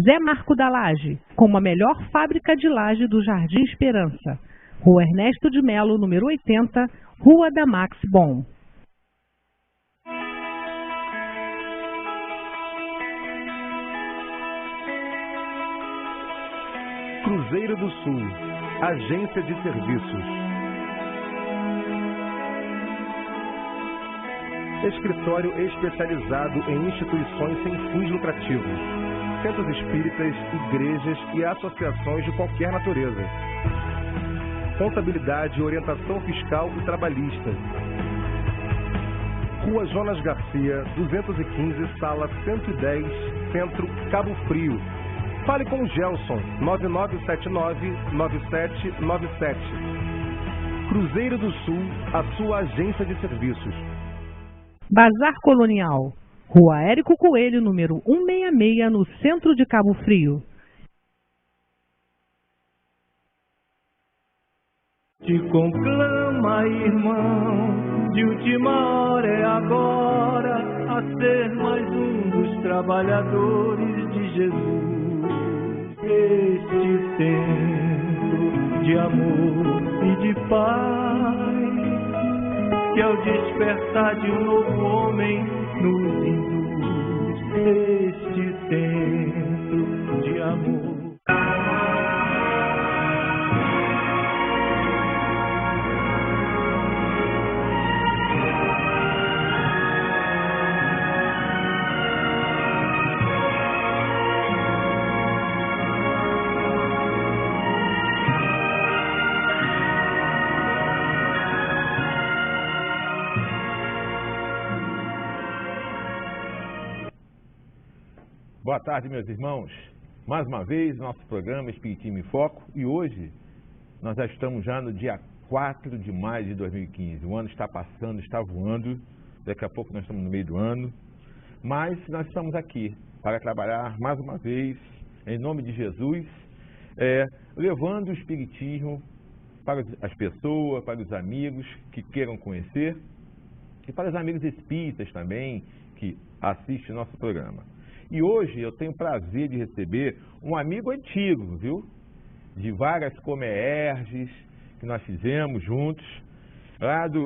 Zé Marco da Laje, como a melhor fábrica de laje do Jardim Esperança. Rua Ernesto de Melo, número 80, Rua da Max Bom. Cruzeiro do Sul, Agência de Serviços. Escritório especializado em instituições sem fins lucrativos, centros espíritas, igrejas e associações de qualquer natureza. Contabilidade e orientação fiscal e trabalhista. Rua Jonas Garcia, 215, sala 110, Centro, Cabo Frio. Fale com o Gelson, 9979-9797. Cruzeiro do Sul, a sua agência de serviços. Bazar Colonial, Rua Érico Coelho, número 166, no centro de Cabo Frio. Te conclama, irmão, de última hora é agora, a ser mais um dos trabalhadores de Jesus. Este tempo de amor e de paz, que ao despertar de um novo homem nos induz. Este tempo de amor. Boa tarde, meus irmãos. Mais uma vez, nosso programa Espiritismo em Foco. E hoje, nós já estamos no dia 4 de maio de 2015. O ano está passando, está voando. Daqui a pouco nós estamos no meio do ano. Mas nós estamos aqui para trabalhar mais uma vez, em nome de Jesus, levando o Espiritismo para as pessoas, para os amigos que queiram conhecer e para os amigos espíritas também que assistem nosso programa. E hoje eu tenho o prazer de receber um amigo antigo, viu? De várias comerges que nós fizemos juntos.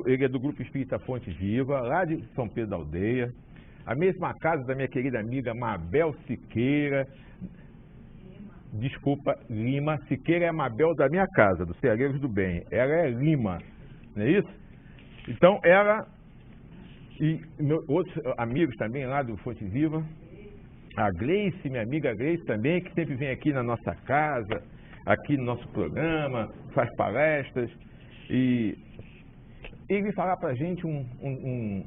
Ele é do Grupo Espírita Fonte Viva, lá de São Pedro da Aldeia. A mesma casa da minha querida amiga Mabel Siqueira. Desculpa, Lima. Siqueira é a Mabel da minha casa, do Ceareiros do Bem. Ela é Lima, não é isso? Então, ela e outros amigos também lá do Fonte Viva. A Gleice, minha amiga Gleice também, que sempre vem aqui na nossa casa, aqui no nosso programa, faz palestras. E ele vai falar para a gente um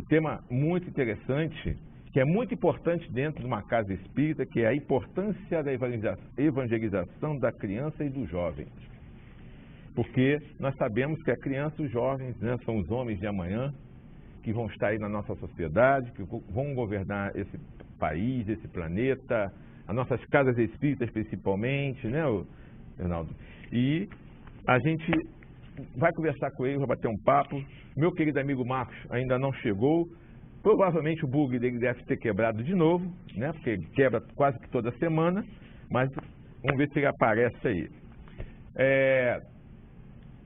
tema muito interessante, que é muito importante dentro de uma casa espírita, que é a importância da evangelização da criança e do jovem. Porque nós sabemos que a criança e os jovens, né, são os homens de amanhã, que vão estar aí na nossa sociedade, que vão governar esse país, esse planeta, as nossas casas espíritas principalmente, né, Reinaldo? E a gente vai conversar com ele, vai bater um papo. Meu querido amigo Marcos ainda não chegou. Provavelmente o bug dele deve ter quebrado de novo, né, porque ele quebra quase que toda semana, mas vamos ver se ele aparece aí.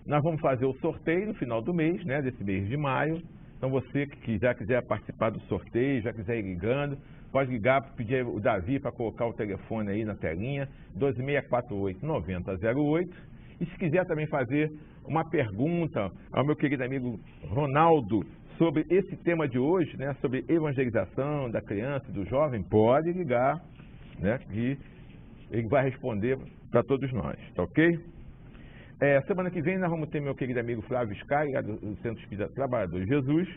Nós vamos fazer o sorteio no final do mês, né, desse mês de maio. Então você que já quiser participar do sorteio, já quiser ir ligando, pode ligar, pedir o Davi para colocar o telefone aí na telinha, 2648-9008. E se quiser também fazer uma pergunta ao meu querido amigo Ronaldo sobre esse tema de hoje, né, sobre evangelização da criança e do jovem, pode ligar, né, que ele vai responder para todos nós, tá ok? Semana que vem nós vamos ter meu querido amigo Flávio Sky, do Centro Espírita Trabalhador de Jesus,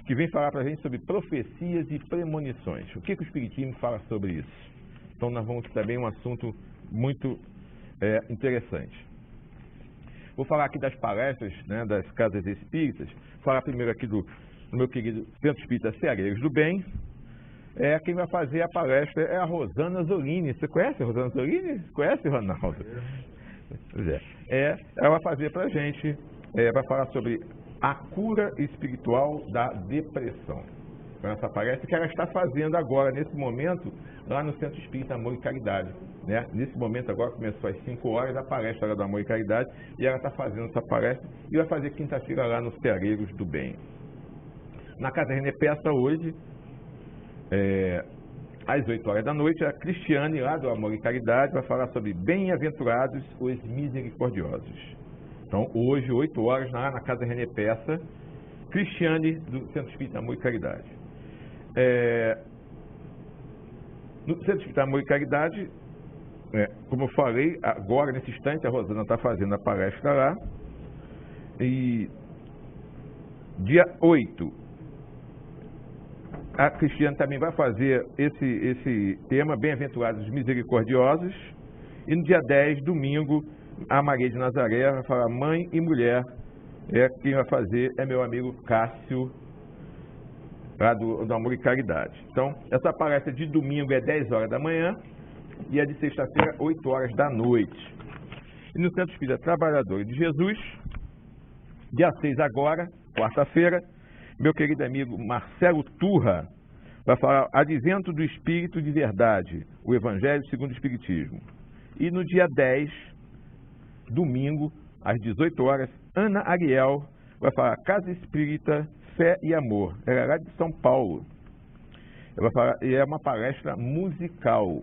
que vem falar para a gente sobre profecias e premonições. O que o Espiritismo fala sobre isso? Então nós vamos ter também um assunto muito interessante. Vou falar aqui das palestras, né, das casas espíritas. Vou falar primeiro aqui do meu querido Centro Espírita Ceareiros do Bem. Quem vai fazer a palestra é a Rosana Zolini. Você conhece a Rosana Zolini? Conhece, Ronaldo? Pois é. Ela vai fazer para a gente, vai falar sobre a cura espiritual da depressão. Então, essa palestra que ela está fazendo agora, nesse momento, lá no Centro Espírita Amor e Caridade. Né? Nesse momento agora, começou às 5 horas, a palestra do Amor e Caridade, e ela está fazendo essa palestra e vai fazer quinta-feira lá nos Ceareiros do Bem. Na Casa René Peça hoje, às 8 horas da noite, a Cristiane, lá do Amor e Caridade, vai falar sobre bem-aventurados os misericordiosos. Então, hoje, 8 horas, lá na Casa René Peça, Cristiane, do Centro Espírita Amor e Caridade. No Centro Espírita Amor e Caridade, como eu falei, agora, nesse instante, a Rosana está fazendo a palestra lá. E dia 8, a Cristiane também vai fazer esse tema, Bem-aventurados os misericordiosos. E no dia 10, domingo, a Maria de Nazaré vai falar Mãe e Mulher. Quem vai fazer é meu amigo Cássio, lá do Amor e Caridade. Então, essa palestra de domingo é 10 horas da manhã e a de sexta-feira, 8 horas da noite. E no Centro Espírita Trabalhador de Jesus, dia 6 agora, quarta-feira, meu querido amigo Marcelo Turra vai falar Advento do Espírito de Verdade, o Evangelho segundo o Espiritismo. E no dia 10, domingo, às 18 horas, Ana Ariel vai falar Casa Espírita, Fé e Amor. Ela é lá de São Paulo. Ela vai falar, e é uma palestra musical.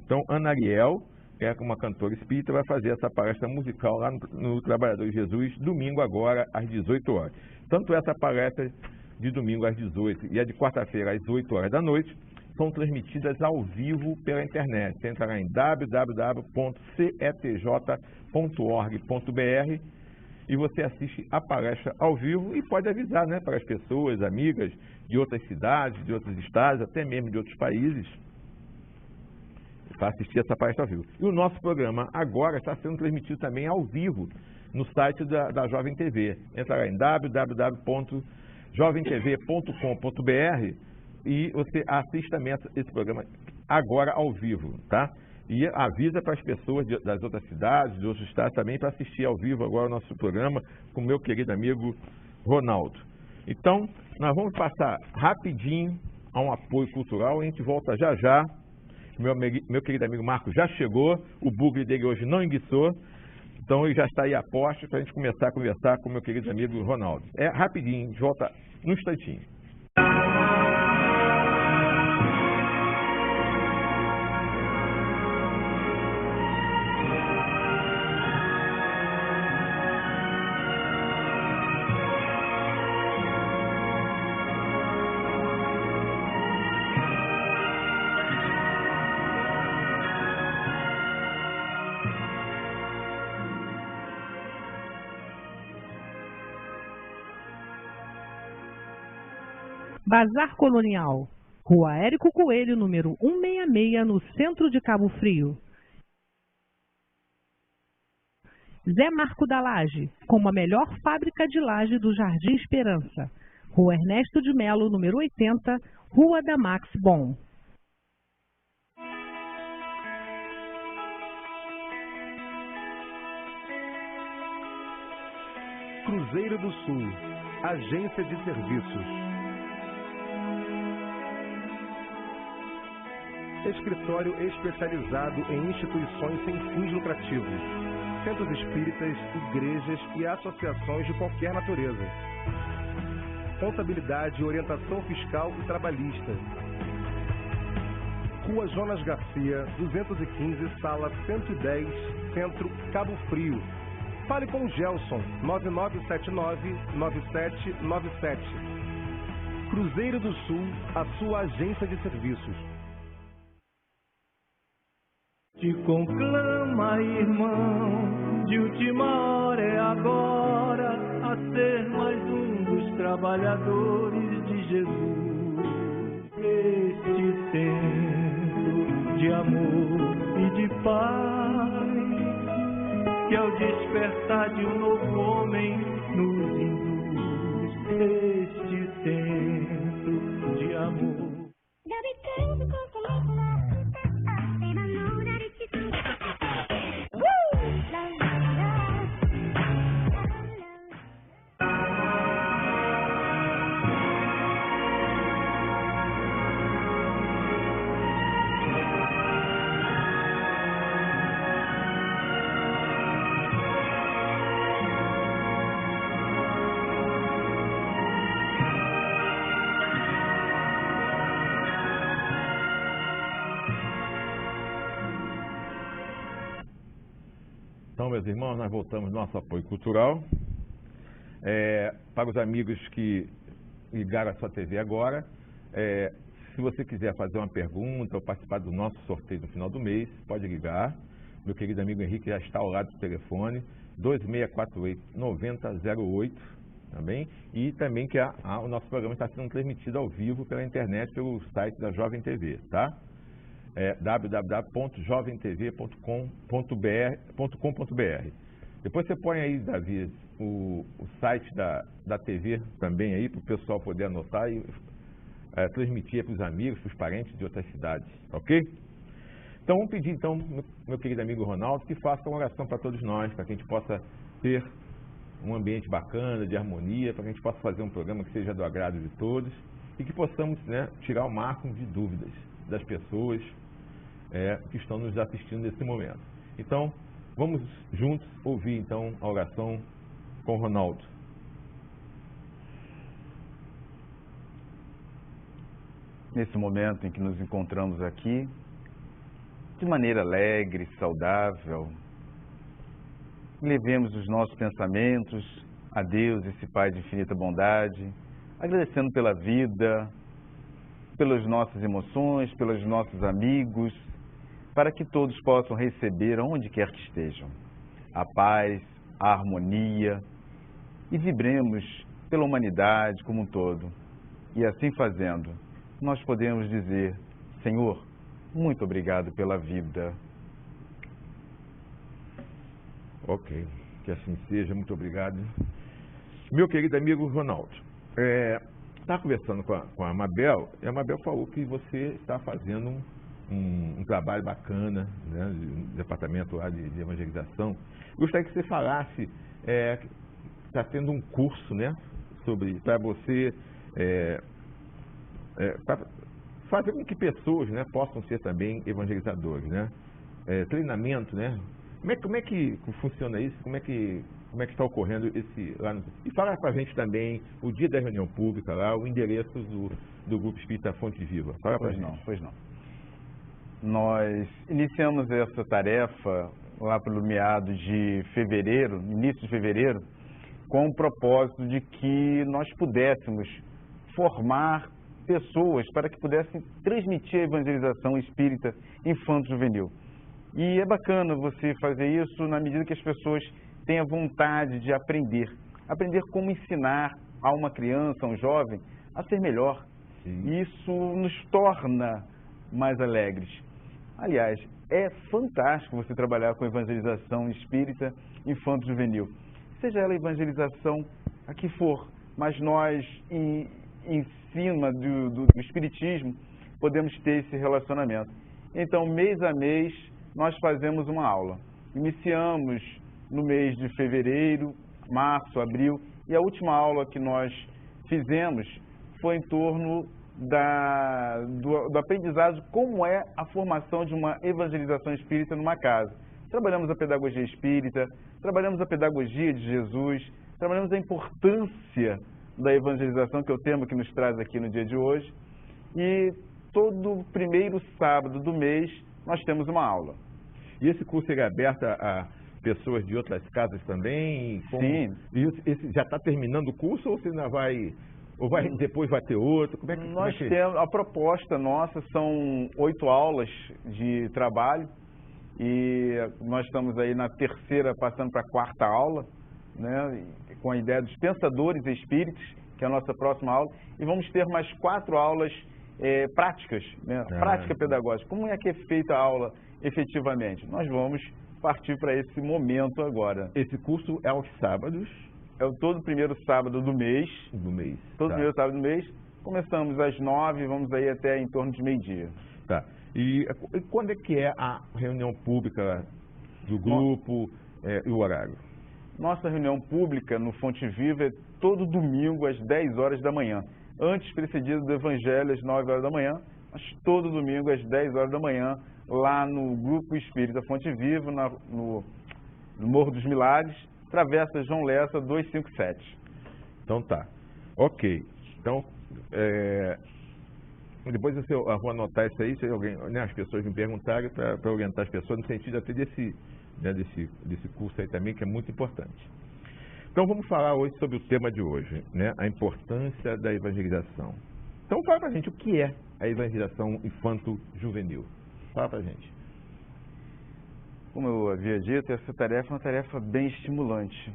Então, Ana Ariel, que é uma cantora espírita, vai fazer essa palestra musical lá no Trabalhador de Jesus, domingo agora, às 18 horas. Tanto essa palestra de domingo às 18 e a de quarta-feira às 8 horas da noite são transmitidas ao vivo pela internet. Você entra lá em www.cetj.org.br e você assiste a palestra ao vivo e pode avisar, né, para as pessoas, amigas de outras cidades, de outros estados, até mesmo de outros países, para assistir essa palestra ao vivo. E o nosso programa agora está sendo transmitido também ao vivo no site da Jovem TV. Entra lá em www.jovemtv.com.br e você assiste também esse programa agora ao vivo, tá? E avisa para as pessoas das outras cidades, de outros estados também, para assistir ao vivo agora o nosso programa com o meu querido amigo Ronaldo. Então, nós vamos passar rapidinho a um apoio cultural, a gente volta já já. Meu querido amigo Marco já chegou, o bugre dele hoje não enguiçou, então ele já está aí a posto para a gente começar a conversar com o meu querido amigo Ronaldo. É rapidinho, a gente volta num instantinho. Bazar Colonial, Rua Érico Coelho, número 166, no centro de Cabo Frio. Zé Marco da Laje, como a melhor fábrica de laje do Jardim Esperança. Rua Ernesto de Melo, número 80, Rua da Max Bon. Cruzeiro do Sul, Agência de Serviços. Escritório especializado em instituições sem fins lucrativos, centros espíritas, igrejas e associações de qualquer natureza. Contabilidade, orientação fiscal e trabalhista. Rua Jonas Garcia, 215, sala 110, Centro, Cabo Frio. Fale com o Gelson, 9979-9797. Cruzeiro do Sul, a sua agência de serviços. Te conclama, irmão, de última hora é agora, a ser mais um dos trabalhadores de Jesus. Este tempo de amor e de paz que ao despertar de um novo homem nos induz este tempo de amor. Então, meus irmãos, nós voltamos no nosso apoio cultural. Para os amigos que ligaram a sua TV agora, se você quiser fazer uma pergunta ou participar do nosso sorteio no final do mês, pode ligar. Meu querido amigo Henrique já está ao lado do telefone, 2648-9008, também. E também que o nosso programa está sendo transmitido ao vivo pela internet, pelo site da Jovem TV, tá? www.jovemtv.com.br. Depois você põe aí, Davi, o site da TV também aí, para o pessoal poder anotar e transmitir para os amigos, para os parentes de outras cidades, ok? Então vamos pedir, então, meu querido amigo Ronaldo, que faça uma oração para todos nós, para que a gente possa ter um ambiente bacana, de harmonia, para que a gente possa fazer um programa que seja do agrado de todos e que possamos, né, tirar o máximo de dúvidas das pessoas que estão nos assistindo nesse momento. Então, vamos juntos ouvir então a oração com o Ronaldo. Nesse momento em que nos encontramos aqui, de maneira alegre, saudável, levemos os nossos pensamentos a Deus, esse Pai de infinita bondade, agradecendo pela vida, pelas nossas emoções, pelos nossos amigos, para que todos possam receber, onde quer que estejam, a paz, a harmonia, e vibremos pela humanidade como um todo. E assim fazendo, nós podemos dizer: Senhor, muito obrigado pela vida. Ok, que assim seja, muito obrigado. Meu querido amigo Ronaldo, estava conversando com a Mabel, e a Mabel falou que você está fazendo um trabalho bacana, né, no departamento lá de evangelização. Gostaria que você falasse, está tendo um curso, né, para você para fazer com que pessoas, né, possam ser também evangelizadores, né? Treinamento, né? Como é que funciona isso? Como é que está ocorrendo esse lá no... E fala para a gente também o dia da reunião pública lá, o endereço do Grupo Espírita Fonte Viva. Fala para a gente. Pois não. Nós iniciamos essa tarefa lá pelo meado de fevereiro, início de fevereiro, com o propósito de que nós pudéssemos formar pessoas para que pudessem transmitir a evangelização espírita infanto-juvenil. E é bacana você fazer isso na medida que as pessoas têm a vontade de aprender como ensinar a uma criança, a um jovem, a ser melhor. Sim. Isso nos torna mais alegres. Aliás, é fantástico você trabalhar com evangelização espírita infanto-juvenil. Seja ela evangelização a que for, mas nós, em cima do espiritismo, podemos ter esse relacionamento. Então, mês a mês, nós fazemos uma aula. Iniciamos no mês de fevereiro, março, abril, e a última aula que nós fizemos foi em torno do aprendizado, como é a formação de uma evangelização espírita numa casa. Trabalhamos a pedagogia espírita, trabalhamos a pedagogia de Jesus, trabalhamos a importância da evangelização, que é o tema que nos traz aqui no dia de hoje, e todo primeiro sábado do mês nós temos uma aula. E esse curso é aberto a pessoas de outras casas também? Sim. E esse já está terminando o curso ou você ainda vai... Ou depois vai ter outro? Nós temos, a proposta nossa são 8 aulas de trabalho e nós estamos aí na terceira, passando para a 4ª aula, né, com a ideia dos pensadores espíritas, que é a nossa próxima aula, e vamos ter mais 4 aulas práticas, né, prática pedagógica. Como é que é feita a aula efetivamente? Nós vamos partir para esse momento agora. Esse curso é aos sábados? É todo primeiro sábado do mês. Todo primeiro sábado do mês. Começamos às 9h, vamos aí até em torno de meio-dia. Tá. E quando é que é a reunião pública do grupo e o horário? Nossa reunião pública no Fonte Viva é todo domingo às 10 horas da manhã. Antes precedido do Evangelho às 9 horas da manhã, mas todo domingo às 10 horas da manhã, lá no Grupo Espírita Fonte Viva, no Morro dos Milagres, Travessa João Lessa 257. Então tá. Ok. Então, depois eu vou anotar isso aí, se alguém, né, as pessoas me perguntarem, para orientar as pessoas no sentido até desse curso aí também, que é muito importante. Então vamos falar hoje sobre o tema de hoje, né, a importância da evangelização. Então fala pra gente o que é a evangelização infanto-juvenil. Fala pra gente. Como eu havia dito, essa tarefa é uma tarefa bem estimulante.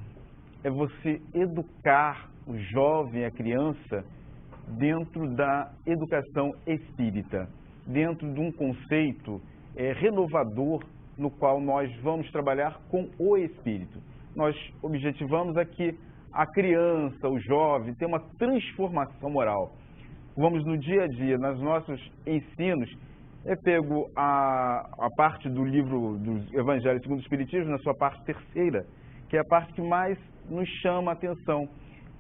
É você educar o jovem, a criança, dentro da educação espírita, dentro de um conceito renovador no qual nós vamos trabalhar com o espírito. Nós objetivamos aqui a criança, o jovem, ter uma transformação moral. Vamos no dia a dia, nos nossos ensinos, pego a parte do livro do Evangelho segundo o Espiritismo, na sua parte terceira, que é a parte que mais nos chama a atenção.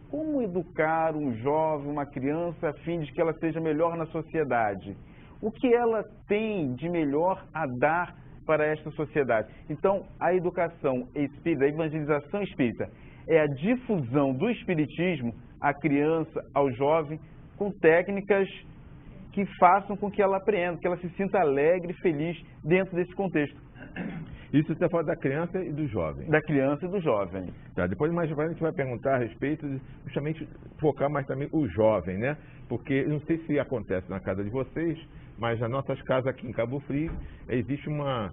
Como educar um jovem, uma criança, a fim de que ela seja melhor na sociedade? O que ela tem de melhor a dar para esta sociedade? Então, a educação espírita, a evangelização espírita, é a difusão do espiritismo à criança, ao jovem, com técnicas que façam com que ela aprenda, que ela se sinta alegre e feliz dentro desse contexto. Isso você fala da criança e do jovem. Da criança e do jovem. Tá, depois mais a gente vai perguntar a respeito, justamente focar mais também o jovem, né? Porque não sei se acontece na casa de vocês, mas nas nossas casas aqui em Cabo Frio existe uma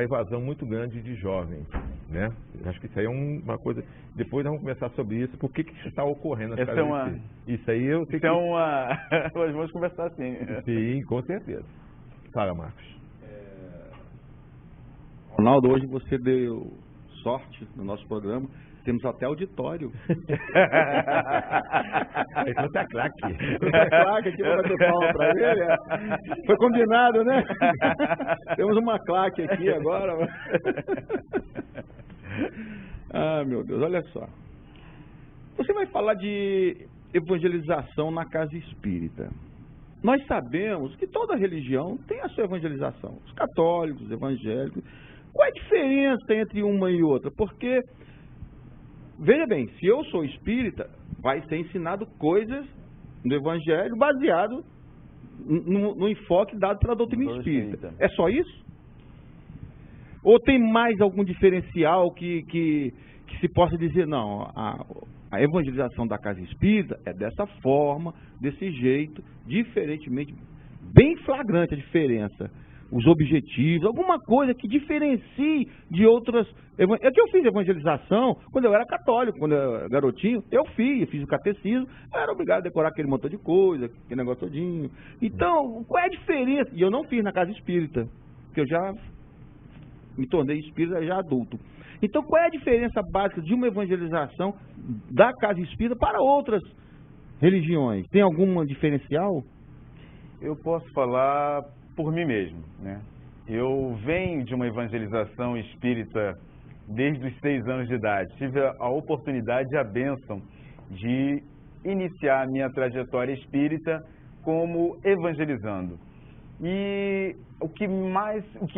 evasão muito grande de jovens, né? Acho que isso aí é uma coisa. Depois nós vamos conversar sobre isso, por que isso está ocorrendo nas casas de vocês. Isso aí eu sei que... Nós vamos conversar sim. Sim, com certeza. Fala, Marcos. Ronaldo, hoje você deu sorte no nosso programa. Temos até auditório. Então tá claque. Claque aqui, vou bater palma pra ele. Foi combinado, né? Temos uma claque aqui agora. Ah, meu Deus, olha só. Você vai falar de evangelização na casa espírita. Nós sabemos que toda religião tem a sua evangelização. Os católicos, os evangélicos. Qual é a diferença entre uma e outra? Porque, veja bem, se eu sou espírita, vai ser ensinado coisas no evangelho baseado no enfoque dado pela doutrina espírita. É só isso? Ou tem mais algum diferencial que se possa dizer, não, a evangelização da casa espírita é dessa forma, desse jeito, diferentemente, bem flagrante a diferença. Os objetivos, alguma coisa que diferencie de outras... É que eu fiz evangelização quando eu era católico, quando eu era garotinho, eu fiz o catecismo, eu era obrigado a decorar aquele montão de coisa, aquele negócio todinho. Então, qual é a diferença? E eu não fiz na casa espírita, porque eu já me tornei espírita já adulto. Então, qual é a diferença básica de uma evangelização da casa espírita para outras religiões? Tem algum diferencial? Eu posso falar por mim mesmo, né? Eu venho de uma evangelização espírita desde os 6 anos de idade. Tive a oportunidade e a bênção de iniciar a minha trajetória espírita como evangelizando. E o que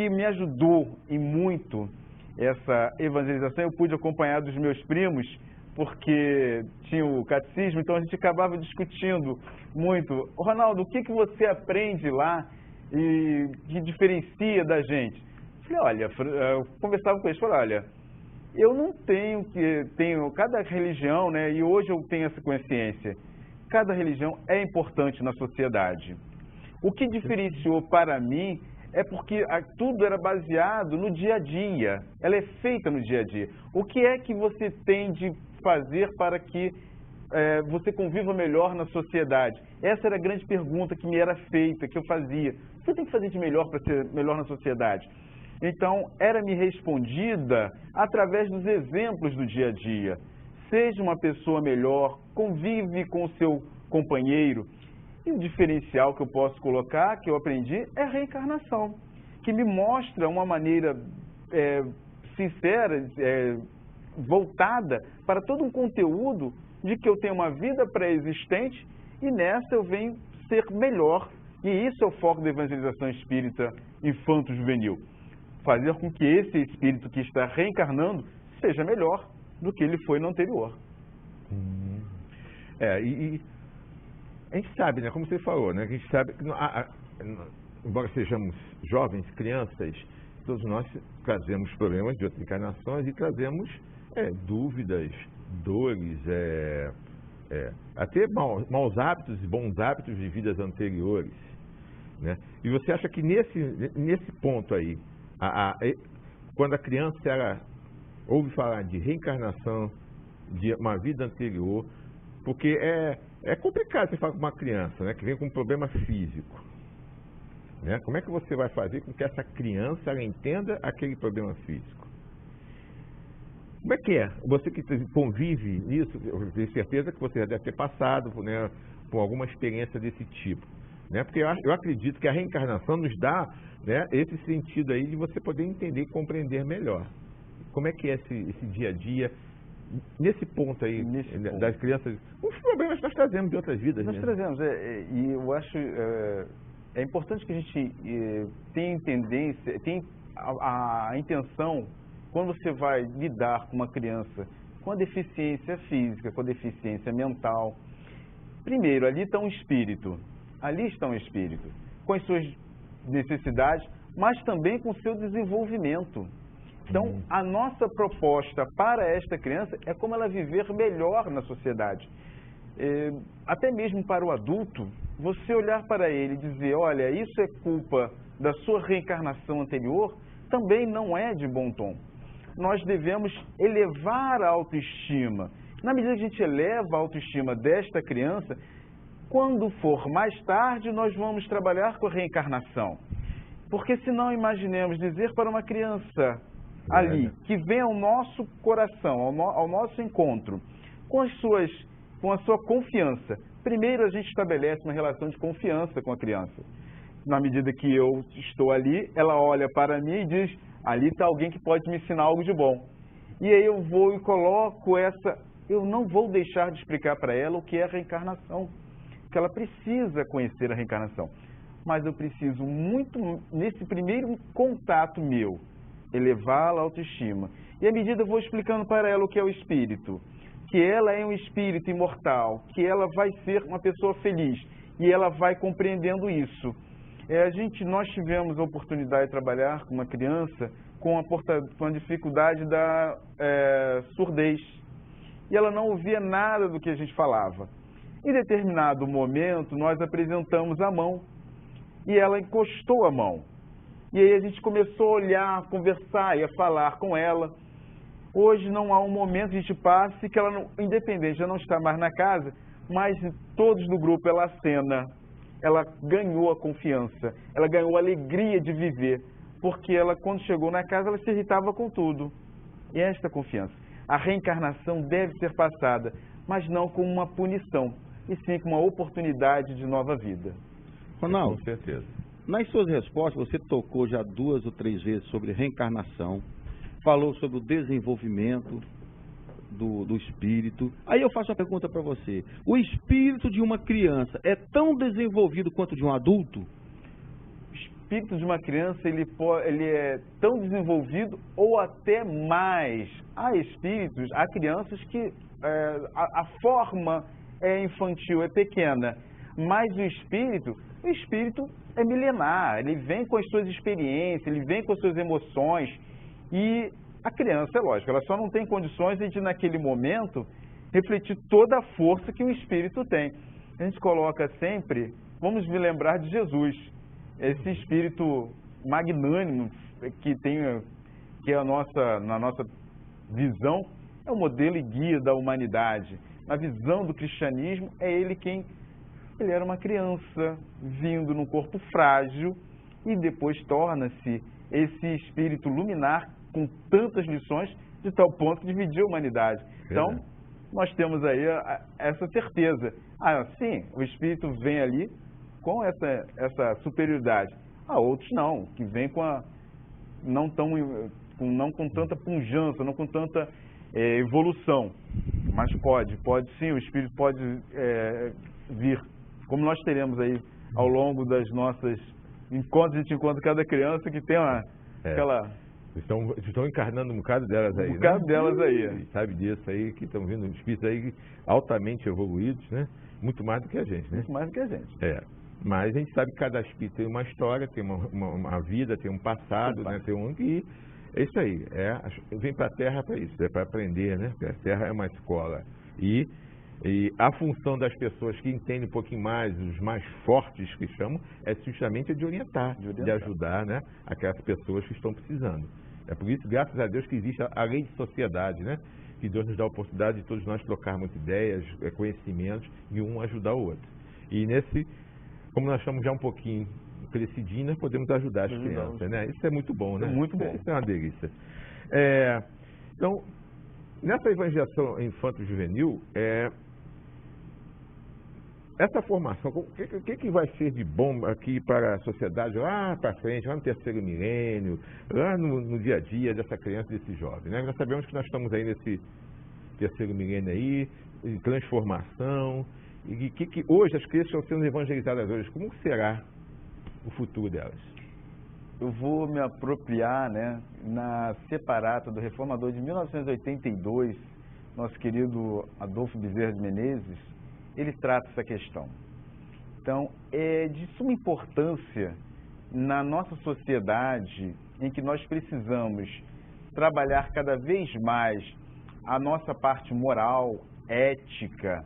me ajudou e muito essa evangelização, eu pude acompanhar dos meus primos, porque tinha o catecismo, então a gente acabava discutindo muito. Ronaldo, o que você aprende lá e que diferencia da gente? Falei, olha, eu conversava com eles, falei, olha, eu não tenho cada religião, né, e hoje eu tenho essa consciência, cada religião é importante na sociedade. O que diferenciou para mim é porque tudo era baseado no dia a dia, ela é feita no dia a dia. O que é que você tem de fazer para que você conviva melhor na sociedade? Essa era a grande pergunta que me era feita, que eu fazia. O que você tem que fazer de melhor para ser melhor na sociedade? Então, era-me respondida através dos exemplos do dia a dia. Seja uma pessoa melhor, convive com o seu companheiro. E o diferencial que eu posso colocar, que eu aprendi, é a reencarnação, que me mostra uma maneira sincera, voltada para todo um conteúdo de que eu tenho uma vida pré-existente e nessa eu venho ser melhor. E isso é o foco da evangelização espírita infanto-juvenil. Fazer com que esse espírito que está reencarnando seja melhor do que ele foi no anterior. E a gente sabe, né, como você falou, né, a gente sabe que, embora sejamos jovens, crianças, todos nós trazemos problemas de outras encarnações e trazemos dúvidas, dores, até maus hábitos e bons hábitos de vidas anteriores, né? E você acha que nesse ponto aí, quando a criança ouve falar de reencarnação, de uma vida anterior, porque é complicado você falar com uma criança, né, que vem com um problema físico, né? Como é que você vai fazer com que essa criança ela entenda aquele problema físico? Como é que é? Você que convive nisso, eu tenho certeza que você já deve ter passado, né, por alguma experiência desse tipo, né? Porque eu acredito que a reencarnação nos dá, né, esse sentido aí de você poder entender e compreender melhor. Como é que é esse dia a dia, nesse ponto aí, das crianças, os problemas que nós trazemos de outras vidas. Nós trazemos, e eu acho é importante que a gente tenha tendência, tenha a intenção, quando você vai lidar com uma criança com a deficiência física, com a deficiência mental, primeiro, ali está um espírito, com as suas necessidades, mas também com o seu desenvolvimento. Então, a nossa proposta para esta criança é como ela viver melhor na sociedade. Até mesmo para o adulto, você olhar para ele e dizer, olha, isso é culpa da sua reencarnação anterior, também não é de bom tom. Nós devemos elevar a autoestima. Na medida que a gente eleva a autoestima desta criança, quando for mais tarde, nós vamos trabalhar com a reencarnação. Porque se não, imaginemos dizer para uma criança ali, que vem ao nosso coração, ao nosso encontro, com a sua confiança. Primeiro a gente estabelece uma relação de confiança com a criança. Na medida que eu estou ali, ela olha para mim e diz, ali está alguém que pode me ensinar algo de bom. E aí eu vou e coloco eu não vou deixar de explicar para ela o que é a reencarnação, que ela precisa conhecer a reencarnação. Mas eu preciso muito, nesse primeiro contato meu, elevá-la a autoestima. E à medida eu vou explicando para ela o que é o espírito, que ela é um espírito imortal, que ela vai ser uma pessoa feliz, e ela vai compreendendo isso. Nós tivemos a oportunidade de trabalhar com uma criança com a dificuldade da surdez, e ela não ouvia nada do que a gente falava. Em determinado momento, nós apresentamos a mão, e ela encostou a mão. E aí a gente começou a olhar, a conversar e a falar com ela. Hoje não há um momento que a gente passe que ela, independente, já não está mais na casa, mas todos do grupo ela acena. Ela ganhou a confiança, ela ganhou a alegria de viver, porque ela, quando chegou na casa, ela se irritava com tudo. E esta confiança. A reencarnação deve ser passada, mas não como uma punição, e sim como uma oportunidade de nova vida. Ronaldo, Com certeza. Nas suas respostas, você tocou já 2 ou 3 vezes sobre reencarnação, falou sobre o desenvolvimento do espírito. Aí eu faço uma pergunta para você. O espírito de uma criança é tão desenvolvido quanto de um adulto? O espírito de uma criança ele é tão desenvolvido ou até mais. Há crianças que a forma é infantil, é pequena, mas o espírito é milenar, ele vem com as suas experiências, ele vem com as suas emoções, e a criança, é lógico, ela só não tem condições de, naquele momento, refletir toda a força que o espírito tem. A gente coloca sempre, vamos me lembrar de Jesus, esse espírito magnânimo que é na nossa visão, é o modelo e guia da humanidade. Na visão do cristianismo, ele era uma criança vindo num corpo frágil e depois torna-se esse espírito luminar com tantas lições de tal ponto que dividiu a humanidade. Então, nós temos aí essa certeza. Sim, o espírito vem ali com essa superioridade. Outros não, que vem não com tanta pujança, não com tanta evolução. Mas pode sim, o espírito pode vir. Como nós teremos aí ao longo das nossas encontros, a gente encontra cada criança que tem aquela... Estão encarnando um bocado delas aí, Um bocado delas aí. Sabe disso aí, que estão vindo espíritos aí altamente evoluídos, né? Muito mais do que a gente, né? Muito mais do que a gente. Mas a gente sabe que cada espírito tem uma história, tem uma vida, tem um passado, né? Tem e é isso aí. Vem para a Terra para isso, para aprender, né? Porque a Terra é uma escola. E a função das pessoas que entendem um pouquinho mais, os mais fortes que chamam, é justamente de orientar, de ajudar, né? Aquelas pessoas que estão precisando. É por isso, graças a Deus, que existe a lei de sociedade, né? Que Deus nos dá a oportunidade de todos nós trocarmos ideias, conhecimentos e um ajudar o outro. E como nós estamos já um pouquinho crescidinhos, nós podemos ajudar as crianças, né? Isso é muito bom, né? Muito bom. Isso é uma delícia. Então, nessa evangelização infanto-juvenil, essa formação, o que vai ser de bom aqui para a sociedade lá para frente, lá no terceiro milênio, lá no dia a dia dessa criança, desse jovem, né? Nós sabemos que nós estamos aí nesse terceiro milênio aí, em transformação, e que hoje as crianças estão sendo evangelizadas hoje. Como será o futuro delas? Eu vou me apropriar, né, na separata do reformador de 1982, nosso querido Adolfo Bezerra de Menezes. Ele trata essa questão. Então, é de suma importância na nossa sociedade, em que nós precisamos trabalhar cada vez mais a nossa parte moral, ética.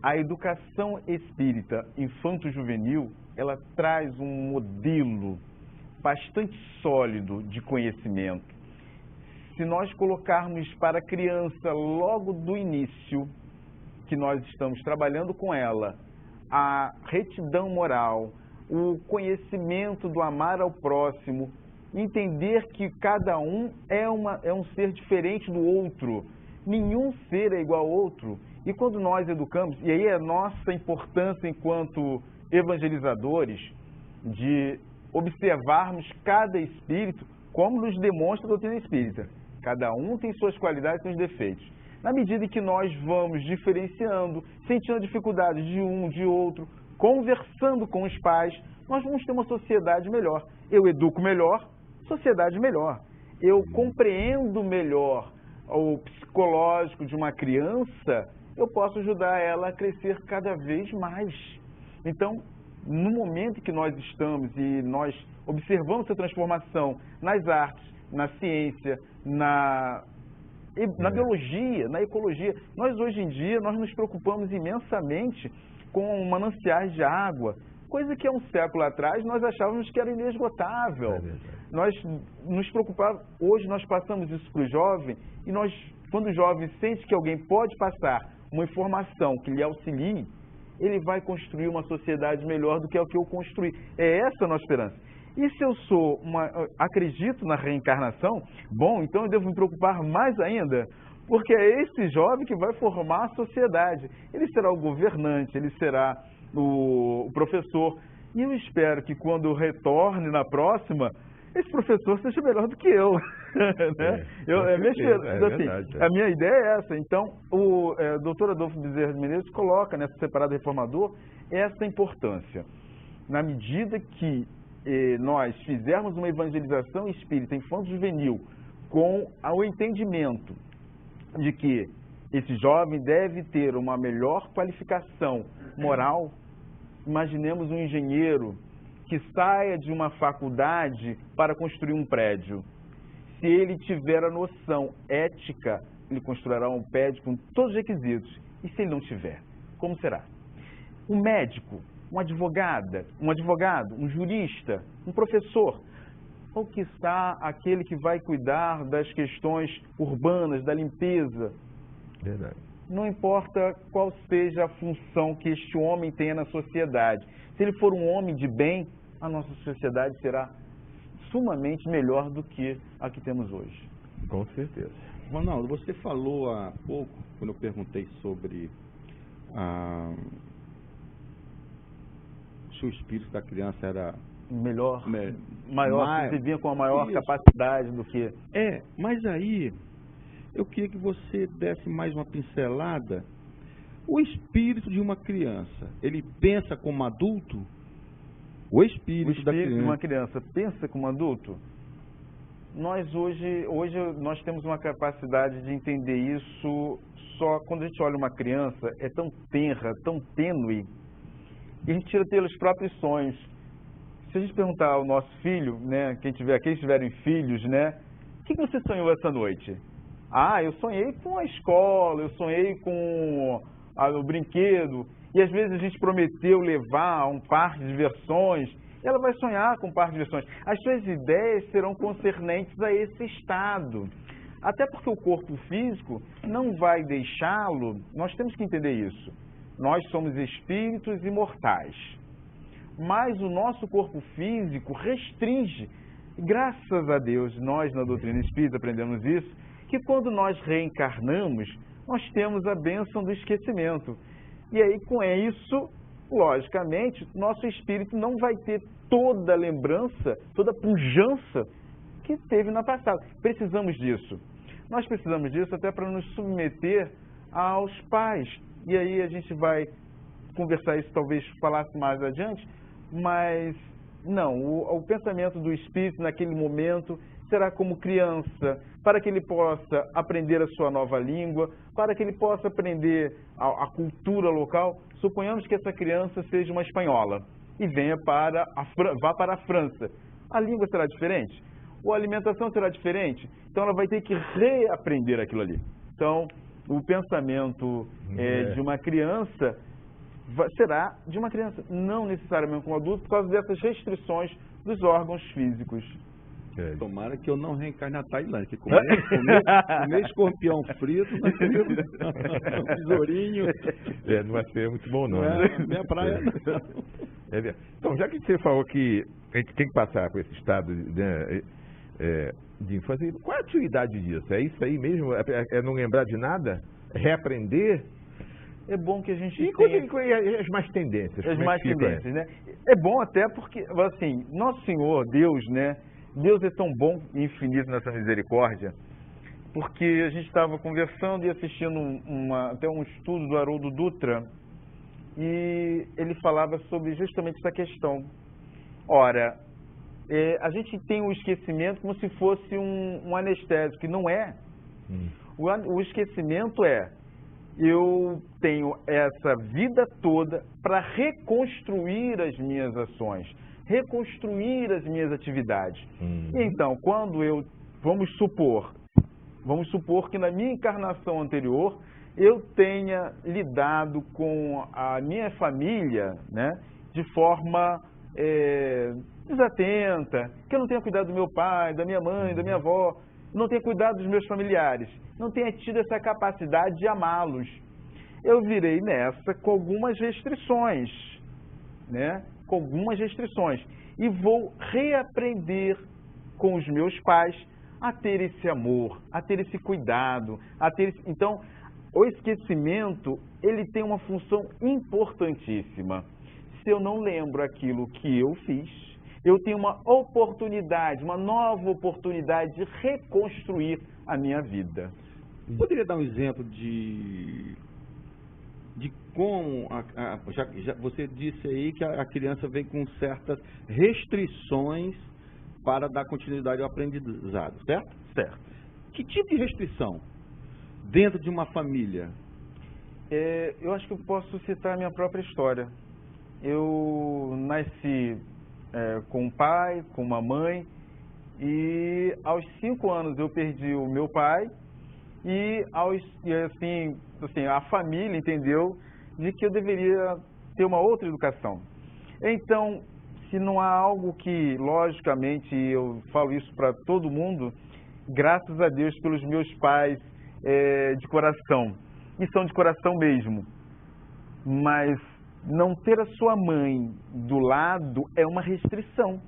A educação espírita infanto-juvenil, ela traz um modelo bastante sólido de conhecimento. Se nós colocarmos para a criança logo do início, que nós estamos trabalhando com ela, a retidão moral, o conhecimento do amar ao próximo, entender que cada um é um ser diferente do outro, nenhum ser é igual ao outro. E quando nós educamos, e aí é a nossa importância enquanto evangelizadores, de observarmos cada espírito como nos demonstra a doutrina espírita. Cada um tem suas qualidades e seus defeitos. Na medida em que nós vamos diferenciando, sentindo a dificuldade de um, de outro, conversando com os pais, nós vamos ter uma sociedade melhor. Eu educo melhor, sociedade melhor. Eu compreendo melhor o psicológico de uma criança, eu posso ajudar ela a crescer cada vez mais. Então, no momento que nós estamos e nós observamos essa transformação nas artes, na ciência, na biologia, na ecologia, nós hoje em dia nós nos preocupamos imensamente com mananciais de água, coisa que há um século atrás nós achávamos que era inesgotável. Nós nos preocupávamos, hoje nós passamos isso para o jovem e quando o jovem sente que alguém pode passar uma informação que lhe auxilie, ele vai construir uma sociedade melhor do que a que eu construí. É essa a nossa esperança. E se eu acredito na reencarnação, bom, então eu devo me preocupar mais ainda, porque é esse jovem que vai formar a sociedade. Ele será o governante, ele será o professor. E eu espero que quando eu retorne na próxima, esse professor seja melhor do que eu. Né? A minha ideia é essa. Então, o doutor Adolfo Bezerra de Menezes coloca nessa separada reformador essa importância. Na medida que nós fizermos uma evangelização espírita infanto-juvenil com o entendimento de que esse jovem deve ter uma melhor qualificação moral, imaginemos um engenheiro que saia de uma faculdade para construir um prédio. Se ele tiver a noção ética, ele construirá um prédio com todos os requisitos. E se ele não tiver, como será? Um médico, um advogado, um jurista, um professor, ou quiçá aquele que vai cuidar das questões urbanas, da limpeza. Verdade. Não importa qual seja a função que este homem tenha na sociedade. Se ele for um homem de bem, a nossa sociedade será sumamente melhor do que a que temos hoje. Com certeza. Ronaldo, você falou há pouco, quando eu perguntei sobre se o espírito da criança era Maior, que vinha com a maior isso. capacidade do que... Mas aí, eu queria que você desse mais uma pincelada. O espírito de uma criança, ele pensa como adulto? O espírito da criança. De uma criança pensa como adulto? Nós hoje nós temos uma capacidade de entender isso só quando a gente olha uma criança, é tão tenra, tão tênue, e a gente tira pelos próprios sonhos. Se a gente perguntar ao nosso filho, né, quem tiverem filhos, né, o que você sonhou essa noite? Eu sonhei com a escola, eu sonhei com o brinquedo, e às vezes a gente prometeu levar a um parque de diversões, ela vai sonhar com um parque de diversões. As suas ideias serão concernentes a esse estado. Até porque o corpo físico não vai deixá-lo, nós temos que entender isso. Nós somos espíritos imortais. Mas o nosso corpo físico restringe. Graças a Deus, nós na doutrina espírita aprendemos isso, que quando nós reencarnamos, nós temos a bênção do esquecimento. E aí, com isso, logicamente, nosso espírito não vai ter toda a lembrança, toda a pujança que teve na passada. Precisamos disso. Nós precisamos disso até para nos submeter aos pais. E aí a gente vai conversar isso, talvez falasse mais adiante, mas não, o pensamento do espírito naquele momento será como criança, para que ele possa aprender a sua nova língua, para que ele possa aprender a cultura local. Suponhamos que essa criança seja uma espanhola e vá para a França. A língua será diferente? Ou a alimentação será diferente? Então ela vai ter que reaprender aquilo ali. Então, o pensamento de uma criança será de uma criança, não necessariamente como adulto, por causa dessas restrições dos órgãos físicos. Tomara que eu não reencarne na Tailândia, que comer escorpião frito, um tesourinho. Não vai ser muito bom não. Minha praia não. Então, já que você falou que a gente tem que passar por esse estado, né, de infância, qual é a utilidade disso? É isso aí mesmo? É não lembrar de nada? É reaprender? É bom que a gente tenha... As mais tendências. As mais tendências, né? É bom até porque, assim, Nosso Senhor, Deus, né? Deus é tão bom e infinito nessa misericórdia, porque a gente estava conversando e assistindo até um estudo do Haroldo Dutra, e ele falava sobre justamente essa questão. Ora, a gente tem o esquecimento como se fosse um anestésico, que não é. O esquecimento eu tenho essa vida toda para reconstruir as minhas ações, reconstruir as minhas atividades. Então, vamos supor que na minha encarnação anterior eu tenha lidado com a minha família, né, de forma desatenta, que eu não tenha cuidado do meu pai, da minha mãe, da minha avó, não tenha cuidado dos meus familiares, não tenha tido essa capacidade de amá-los. Eu virei nessa com algumas restrições, né? Com algumas restrições. E vou reaprender com os meus pais a ter esse amor, a ter esse cuidado, Então, o esquecimento, ele tem uma função importantíssima. Se eu não lembro aquilo que eu fiz, eu tenho uma nova oportunidade de reconstruir a minha vida. Poderia dar um exemplo de como, já você disse aí que a criança vem com certas restrições para dar continuidade ao aprendizado, certo? Certo. Que tipo de restrição dentro de uma família? Eu acho que eu posso citar a minha própria história. Eu nasci com um pai, com uma mãe, e aos 5 anos eu perdi o meu pai, e assim, a família entendeu de que eu deveria ter uma outra educação. Então, se não há algo que, logicamente, eu falo isso para todo mundo, graças a Deus pelos meus pais de coração, e são de coração mesmo, mas não ter a sua mãe do lado é uma restrição.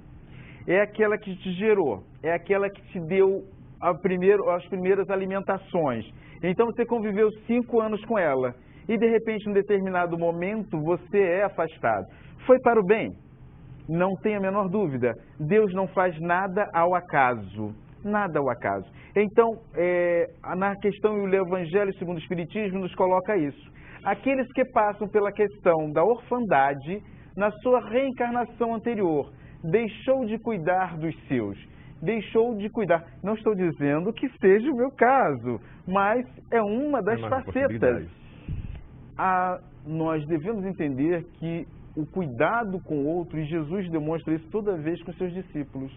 é aquela que te gerou, é aquela que te deu as primeiras alimentações. Então você conviveu 5 anos com ela e de repente, em um determinado momento, você é afastado. Foi para o bem? Não tenha a menor dúvida. Deus não faz nada ao acaso. Nada ao acaso. Então, na questão, e o Evangelho segundo o Espiritismo nos coloca isso. Aqueles que passam pela questão da orfandade, na sua reencarnação anterior, deixou de cuidar dos seus, deixou de cuidar. Não estou dizendo que seja o meu caso, mas é uma das facetas. Nós devemos entender que o cuidado com o outro, e Jesus demonstra isso toda vez com seus discípulos,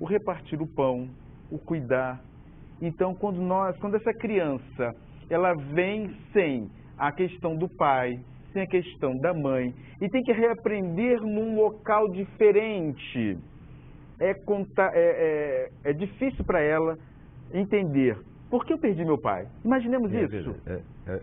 o repartir o pão, o cuidar. Então, quando essa criança, ela vem sem a questão do pai, sem a questão da mãe, e tem que reaprender num local diferente, é difícil para ela entender. Por que eu perdi meu pai? Imaginemos isso.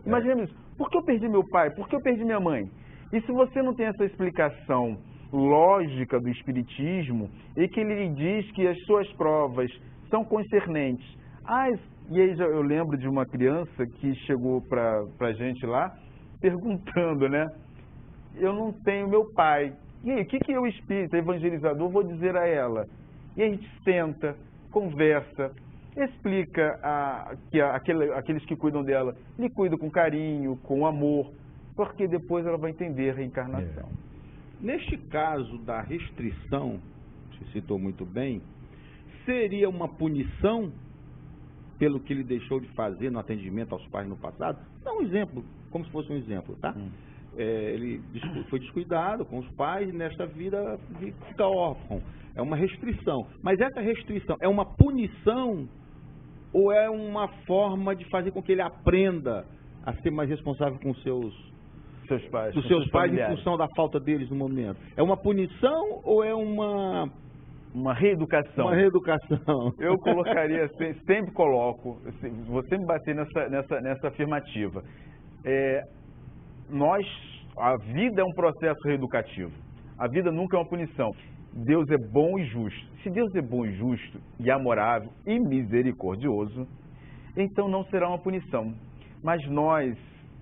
Imaginemos isso. Por que eu perdi meu pai? Por que eu perdi minha mãe? E se você não tem essa explicação lógica do Espiritismo, e que ele lhe diz que as suas provas são concernentes. E aí eu lembro de uma criança que chegou para a gente lá, perguntando, né? Eu não tenho meu pai. E aí, o que eu, espírita, evangelizador, vou dizer a ela? E a gente senta, conversa, explica que aqueles que cuidam dela lhe cuidam com carinho, com amor, porque depois ela vai entender a reencarnação. Neste caso da restrição, você citou muito bem, seria uma punição pelo que ele deixou de fazer no atendimento aos pais no passado? Dá um exemplo, como se fosse um exemplo, tá? Ele foi descuidado com os pais e nesta vida fica órfão. É uma restrição. Mas essa restrição é uma punição ou é uma forma de fazer com que ele aprenda a ser mais responsável com os seus pais em função da falta deles no momento? É uma punição ou é uma reeducação? Uma reeducação. Eu colocaria, sempre coloco, vou sempre bater nessa afirmativa. A vida é um processo reeducativo. A vida nunca é uma punição. Deus é bom e justo. Se Deus é bom e justo, e amorável e misericordioso, então não será uma punição. Mas nós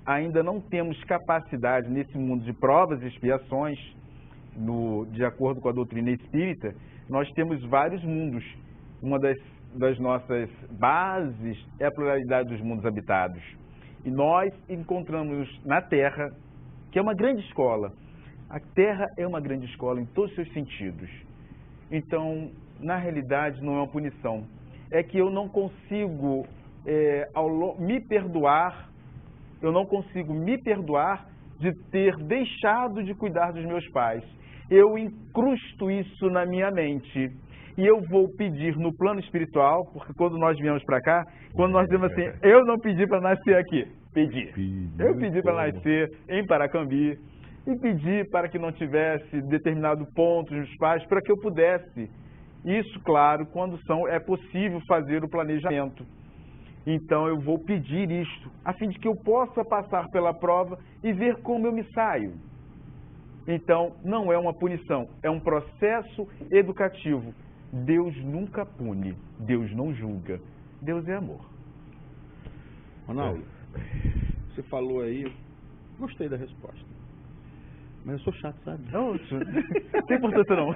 ainda não temos capacidade nesse mundo de provas e expiações, de acordo com a doutrina espírita, nós temos vários mundos. Uma das nossas bases é a pluralidade dos mundos habitados. E nós encontramos na Terra, que é uma grande escola. A Terra é uma grande escola em todos os seus sentidos. Então, na realidade, não é uma punição. É que eu não consigo me perdoar, de ter deixado de cuidar dos meus pais. Eu incrusto isso na minha mente. E eu vou pedir no plano espiritual, porque quando nós viemos para cá, quando nós dizemos assim, eu não pedi para nascer aqui, eu pedi para nascer em Paracambi, e pedi para que não tivesse determinado ponto nos pais, para que eu pudesse. Isso, claro, quando é possível fazer o planejamento. Então eu vou pedir isto, a fim de que eu possa passar pela prova e ver como eu me saio. Então, não é uma punição, é um processo educativo. Deus nunca pune, Deus não julga, Deus é amor. Ronaldo, você falou aí, gostei da resposta, mas eu sou chato, sabe? Não tem importância não.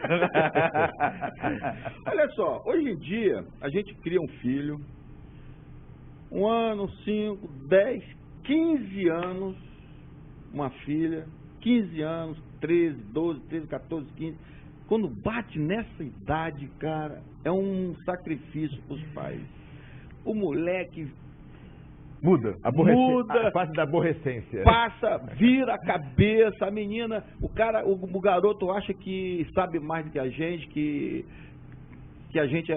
Olha só, hoje em dia, a gente cria um filho, 1 ano, 5, 10, 15 anos, uma filha, 15 anos, 13, 12, 13, 14, 15... Quando bate nessa idade, cara, é um sacrifício para os pais. O moleque muda a face da aborrecência. Vira a cabeça, a menina, o garoto acha que sabe mais do que a gente, que a gente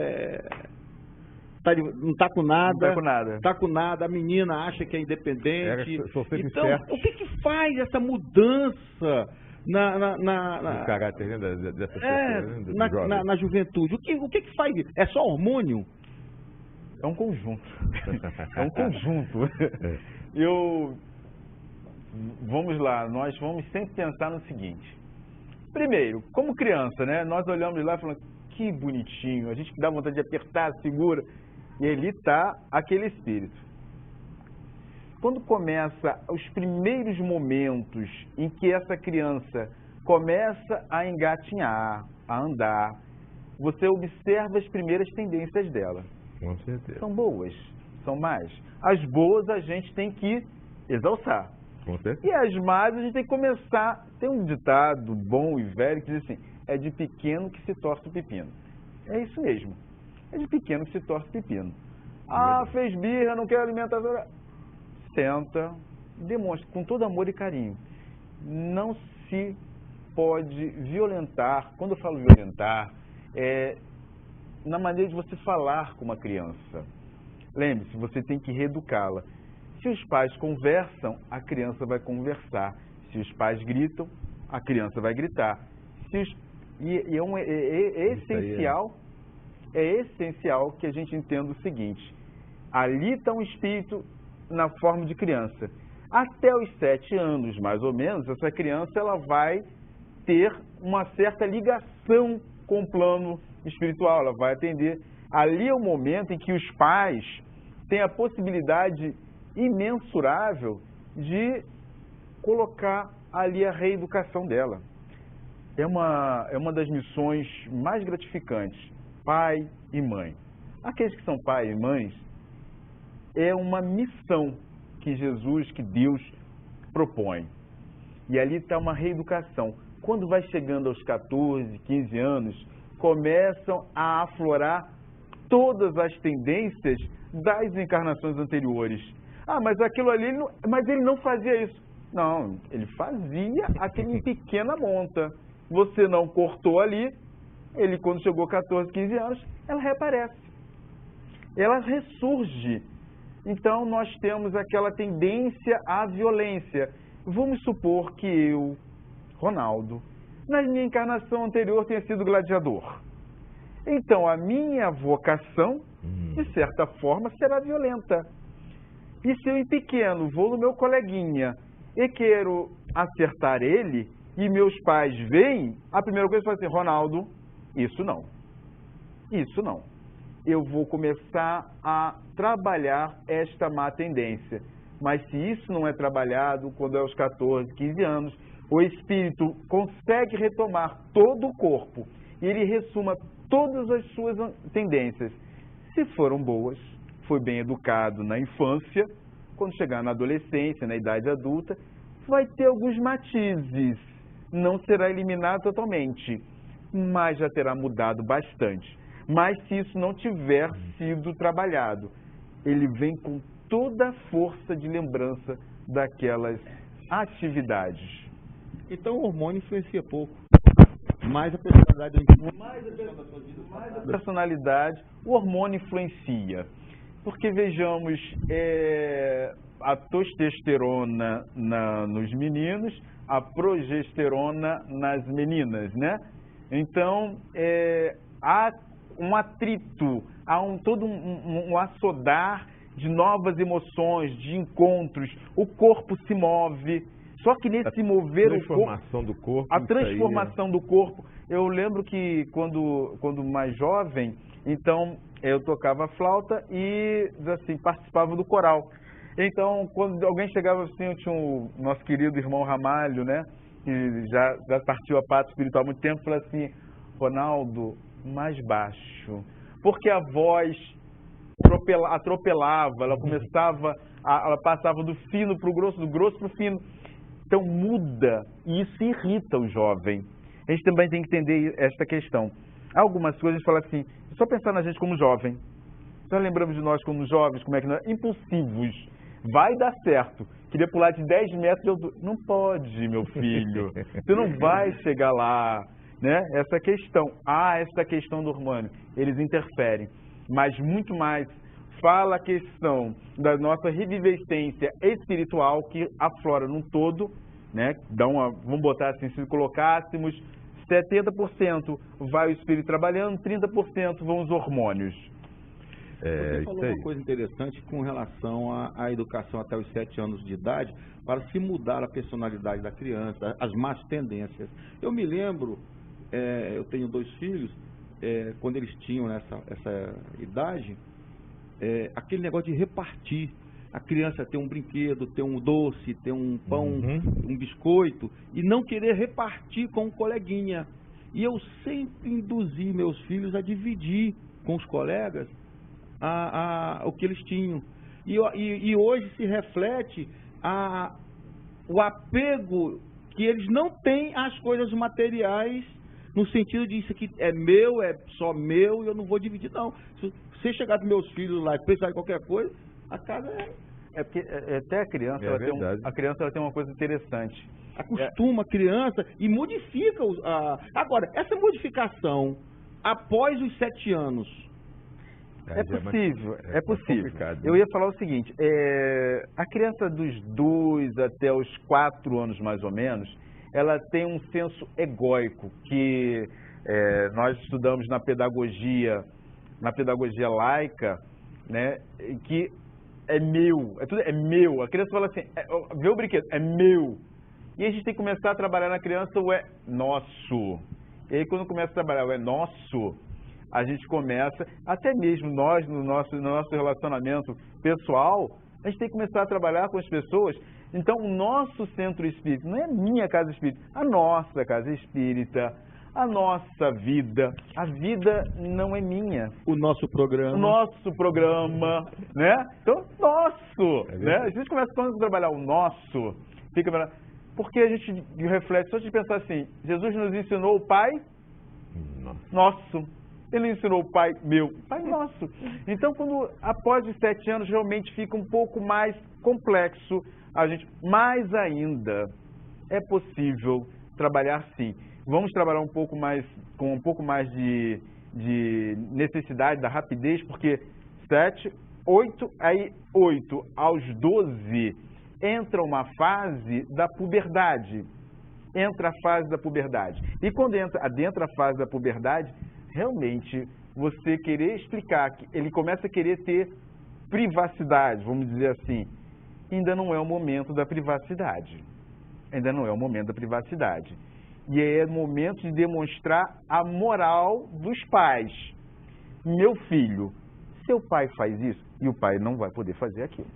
não está com nada, a menina acha que é independente. Então, o que faz essa mudança no caráter dessas pessoas, na juventude? O que faz? É só hormônio? É um conjunto. Vamos lá, nós vamos sempre pensar no seguinte. Primeiro, como criança, né? Nós olhamos lá e falamos, que bonitinho, a gente dá vontade de apertar, segura, e ali está aquele espírito. Quando começa os primeiros momentos em que essa criança começa a engatinhar, a andar, você observa as primeiras tendências dela. Com certeza. São boas, são más. As boas a gente tem que exalçar. Com certeza. E as más a gente tem que começar... Tem um ditado bom e velho que diz assim, é de pequeno que se torce o pepino. É isso mesmo. É de pequeno que se torce o pepino. Ah, fez birra, não quer alimentação. Senta, demonstra com todo amor e carinho. Não se pode violentar. Quando eu falo violentar, é na maneira de você falar com uma criança. Lembre-se, você tem que reeducá-la. Se os pais conversam, a criança vai conversar. Se os pais gritam, a criança vai gritar. É essencial que a gente entenda o seguinte. Ali está um espírito na forma de criança. Até os 7 anos, mais ou menos, essa criança ela vai ter uma certa ligação com o plano espiritual. Ela vai atender. Ali é o momento em que os pais têm a possibilidade imensurável de colocar ali a reeducação dela. É uma das missões mais gratificantes, pai e mãe. Aqueles que são pai e mães, é uma missão que Jesus, que Deus propõe. E ali está uma reeducação. Quando vai chegando aos 14, 15 anos, começam a aflorar todas as tendências das encarnações anteriores. Ah, mas aquilo ali, mas ele não fazia isso. Não, ele fazia aquele pequena monta. Você não cortou ali, ele quando chegou 14, 15 anos, ela reaparece. Ela ressurge. Então nós temos aquela tendência à violência. Vamos supor que eu, Ronaldo, na minha encarnação anterior tenha sido gladiador. Então a minha vocação, de certa forma, será violenta. E se eu em pequeno vou no meu coleguinha e quero acertar ele, e meus pais veem, a primeira coisa que eu falo assim, Ronaldo, isso não. Isso não. Eu vou começar a trabalhar esta má tendência. Mas se isso não é trabalhado, quando é aos 14, 15 anos, o espírito consegue retomar todo o corpo e ele ressuma todas as suas tendências. Se foram boas, foi bem educado na infância, quando chegar na adolescência, na idade adulta, vai ter alguns matizes. Não será eliminado totalmente, mas já terá mudado bastante. Mas se isso não tiver sido trabalhado, ele vem com toda a força de lembrança daquelas atividades. Então o hormônio influencia pouco. Mais a personalidade Mais a personalidade, o hormônio influencia. Porque vejamos, a testosterona nos meninos, a progesterona nas meninas, né? Então, há um atrito, há todo um assodar de novas emoções, de encontros, o corpo se move. Só que nesse mover o corpo, a transformação do corpo, eu lembro que quando mais jovem, então eu tocava flauta e assim, participava do coral. Então, quando alguém chegava assim, eu tinha o nosso querido irmão Ramalho, né, que já partiu a pátria espiritual há muito tempo, falou assim, Ronaldo, mais baixo, porque a voz atropelava, ela começava, ela passava do fino para o grosso, do grosso para o fino. Então muda e isso irrita o jovem. A gente também tem que entender esta questão. Algumas coisas a gente fala assim, só pensar na gente como jovem. Nós lembramos de nós como jovens, como é que nós... Impulsivos. Vai dar certo. Queria pular de 10 metros de altura. Não pode, meu filho. Você não vai chegar lá. Né? Essa questão. Essa questão do hormônio. Eles interferem. Mas muito mais fala a questão da nossa revivescência espiritual que aflora num todo, né? Vamos botar assim, se colocássemos 70% vai o espírito trabalhando, 30% vão os hormônios. Você falou uma coisa interessante com relação à educação até os 7 anos de idade, para se mudar a personalidade da criança, as más tendências. Eu me lembro, eu tenho 2 filhos, quando eles tinham essa idade, aquele negócio de repartir. A criança ter um brinquedo, ter um doce, ter um pão, um biscoito, e não querer repartir com o coleguinha. E eu sempre induzi meus filhos a dividir com os colegas o que eles tinham. E hoje se reflete o apego que eles não têm às coisas materiais, no sentido de isso aqui é meu, é só meu, e eu não vou dividir, não. Se você chegar dos meus filhos lá e precisar de qualquer coisa, a casa É porque até a criança, a criança ela tem uma coisa interessante. Acostuma a criança e modifica. Agora, essa modificação, após os 7 anos... É possível, é possível. Complicado, né? Eu ia falar o seguinte, a criança dos 2 até os 4 anos, mais ou menos, ela tem um senso egóico que nós estudamos na pedagogia laica, né, que é meu, tudo é meu. A criança fala assim, vê o brinquedo, é meu. E a gente tem que começar a trabalhar na criança o é nosso. E aí quando começa a trabalhar o é nosso, a gente começa, até mesmo nós, no nosso relacionamento pessoal, a gente tem que começar a trabalhar com as pessoas. Então, o nosso centro espírita, não é a minha casa espírita, a nossa casa espírita, a nossa vida. A vida não é minha. O nosso programa. O nosso programa, né? Então, nosso, né? A gente começa a trabalhar o nosso, porque a gente reflete, só de pensar assim, Jesus nos ensinou o Pai nosso. Ele ensinou o Pai meu, Pai nosso. Então, após os 7 anos, realmente fica um pouco mais complexo. Mais ainda, é possível trabalhar sim. Vamos trabalhar com um pouco mais de necessidade, da rapidez, porque 7, 8 aos 12, entra uma fase da puberdade. Entra a fase da puberdade. E quando adentra a fase da puberdade, realmente, você querer explicar, que ele começa a querer ter privacidade, vamos dizer assim, ainda não é o momento da privacidade. Ainda não é o momento da privacidade. E é o momento de demonstrar a moral dos pais. Meu filho, seu pai faz isso, e o pai não vai poder fazer aquilo.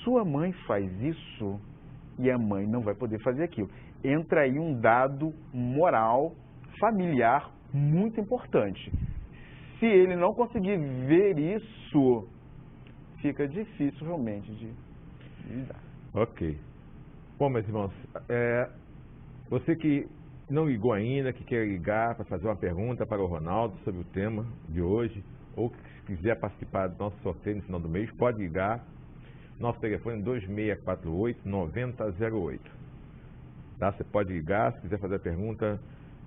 Sua mãe faz isso, e a mãe não vai poder fazer aquilo. Entra aí um dado moral, familiar, muito importante. Se ele não conseguir ver isso, fica difícil realmente de lidar. Ok. Bom, meus irmãos, você que não ligou ainda, que quer ligar para fazer uma pergunta para o Ronaldo sobre o tema de hoje, ou que quiser participar do nosso sorteio no final do mês, pode ligar. Nosso telefone é 2648-9008. Tá? Você pode ligar, se quiser fazer a pergunta,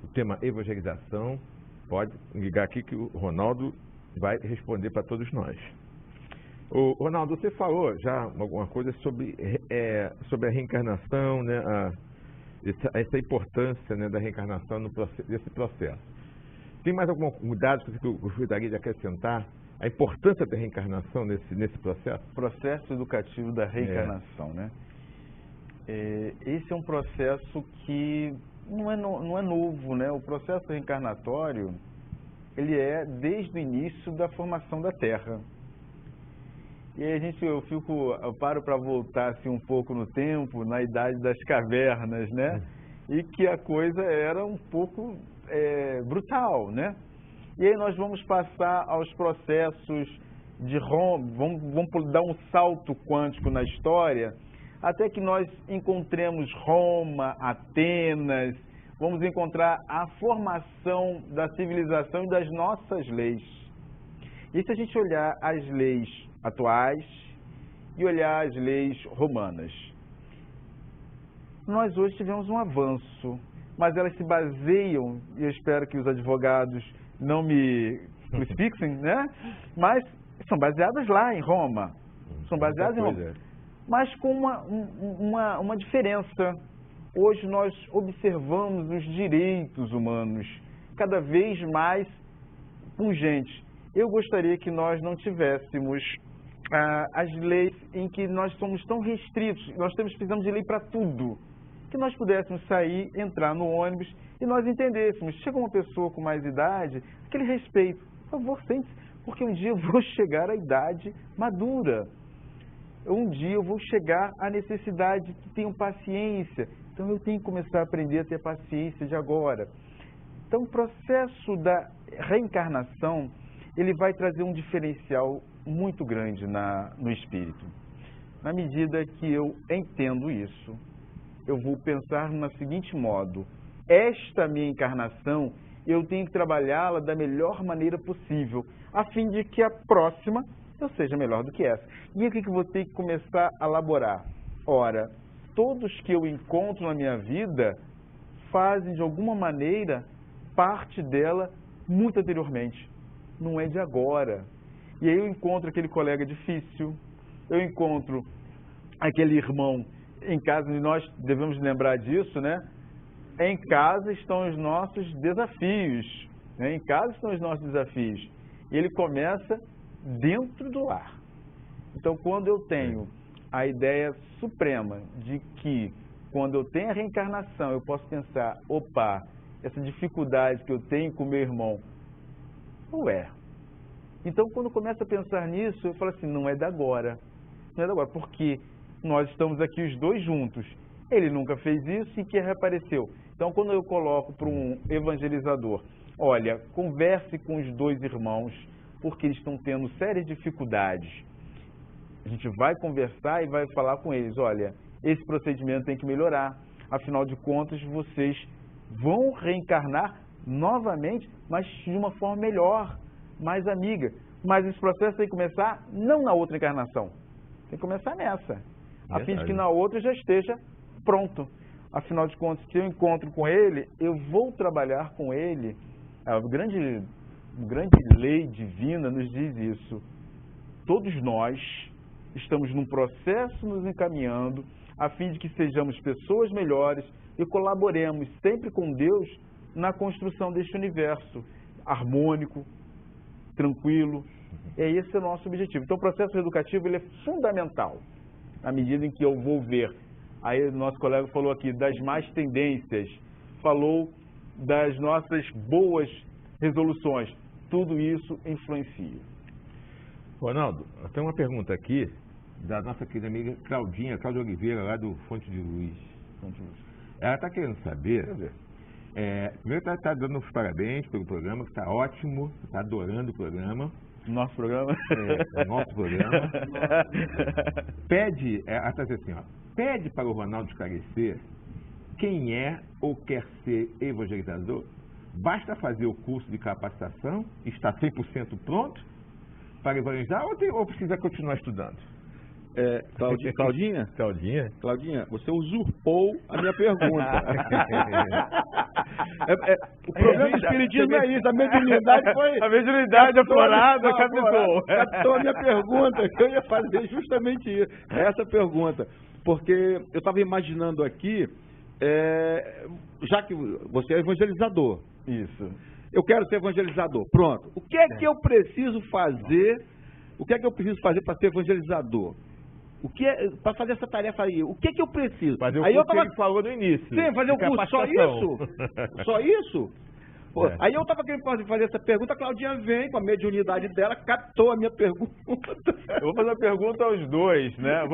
o tema evangelização, pode ligar aqui que o Ronaldo vai responder para todos nós. O Ronaldo, você falou já alguma coisa sobre a reencarnação, né, essa importância, né, da reencarnação nesse processo. Tem mais algum dado que eu gostaria de acrescentar? A importância da reencarnação nesse processo? Processo educativo da reencarnação, né? Esse é um processo que não é novo, né? O processo reencarnatório, ele é desde o início da formação da Terra. E aí eu paro para voltar assim, um pouco no tempo, na idade das cavernas, né? E que a coisa era um pouco brutal, né? E aí nós vamos passar aos processos de Roma, vamos dar um salto quântico na história, até que nós encontremos Roma, Atenas, vamos encontrar a formação da civilização e das nossas leis. E se a gente olhar as leis atuais e olhar as leis romanas, nós hoje tivemos um avanço, mas elas se baseiam, e eu espero que os advogados não me crucifixem, né? Mas são baseadas lá em Roma. São baseadas em Roma. Mas com uma diferença. Hoje nós observamos os direitos humanos cada vez mais pungentes. Eu gostaria que nós não tivéssemos as leis em que nós somos tão restritos. Nós precisamos de lei para tudo. Que nós pudéssemos sair, entrar no ônibus e nós entendêssemos, chega uma pessoa com mais idade, aquele respeito, por favor, sente-se, porque um dia eu vou chegar à idade madura. Um dia eu vou chegar à necessidade que tenham paciência. Então eu tenho que começar a aprender a ter paciência de agora. Então o processo da reencarnação, ele vai trazer um diferencial muito grande no espírito. Na medida que eu entendo isso, eu vou pensar no seguinte modo: esta minha encarnação, eu tenho que trabalhá-la da melhor maneira possível, a fim de que a próxima eu seja melhor do que essa. E o que eu vou ter que começar a elaborar? Ora, todos que eu encontro na minha vida fazem de alguma maneira parte dela muito anteriormente. Não é de agora. E aí eu encontro aquele colega difícil, eu encontro aquele irmão em casa, e nós devemos lembrar disso, né? Em casa estão os nossos desafios, né? Em casa estão os nossos desafios. E ele começa dentro do lar. Então, quando eu tenho a ideia suprema de que, quando eu tenho a reencarnação, eu posso pensar, opa, essa dificuldade que eu tenho com meu irmão, não é. Então, quando eu começo a pensar nisso, eu falo assim, não é da agora. Não é da agora, porque nós estamos aqui os dois juntos. Ele nunca fez isso e que reapareceu. Então, quando eu coloco para um evangelizador, olha, converse com os dois irmãos, porque eles estão tendo sérias dificuldades. A gente vai conversar e vai falar com eles, olha, esse procedimento tem que melhorar. Afinal de contas, vocês vão reencarnar novamente, mas de uma forma melhor, mais amiga. Mas esse processo tem que começar não na outra encarnação, tem que começar nessa, a fim de que na outra já esteja pronto. Afinal de contas, se eu encontro com ele, eu vou trabalhar com ele. A grande lei divina nos diz isso. Todos nós estamos num processo nos encaminhando a fim de que sejamos pessoas melhores e colaboremos sempre com Deus na construção deste universo harmônico, tranquilo. Esse é o nosso objetivo. Então o processo educativo ele é fundamental na medida em que eu vou ver. Aí o nosso colega falou aqui das más tendências, falou das nossas boas resoluções. Tudo isso influencia. Ronaldo, tem uma pergunta aqui da nossa querida amiga Cláudia Oliveira, lá do Fonte de Luz. Ela está querendo saber, primeiro está dando os parabéns pelo programa, que está ótimo, está adorando o programa. Nosso programa? Nosso programa. Pede, ela está dizendo assim, ó, pede para o Ronaldo esclarecer quem é ou quer ser evangelizador. Basta fazer o curso de capacitação, está 100% pronto para evangelizar ou precisa continuar estudando? Claudinha? Claudinha, você usurpou a minha pergunta. O problema do espiritismo é isso, a mediunidade foi... A mediunidade aflorada, captou a minha pergunta, que eu ia fazer justamente isso, essa pergunta. Porque eu estava imaginando aqui, já que você é evangelizador. Isso. Eu quero ser evangelizador. Pronto. O que é que eu preciso fazer? O que é que eu preciso fazer para ser evangelizador? Para fazer essa tarefa aí? O que é que eu preciso? Fazer o curso que ele falou no início. Sim, fazer o curso. Só isso? Só isso? Pô, aí eu estava querendo fazer essa pergunta, a Claudinha vem com a mediunidade dela, captou a minha pergunta. Eu vou fazer uma pergunta aos dois, né?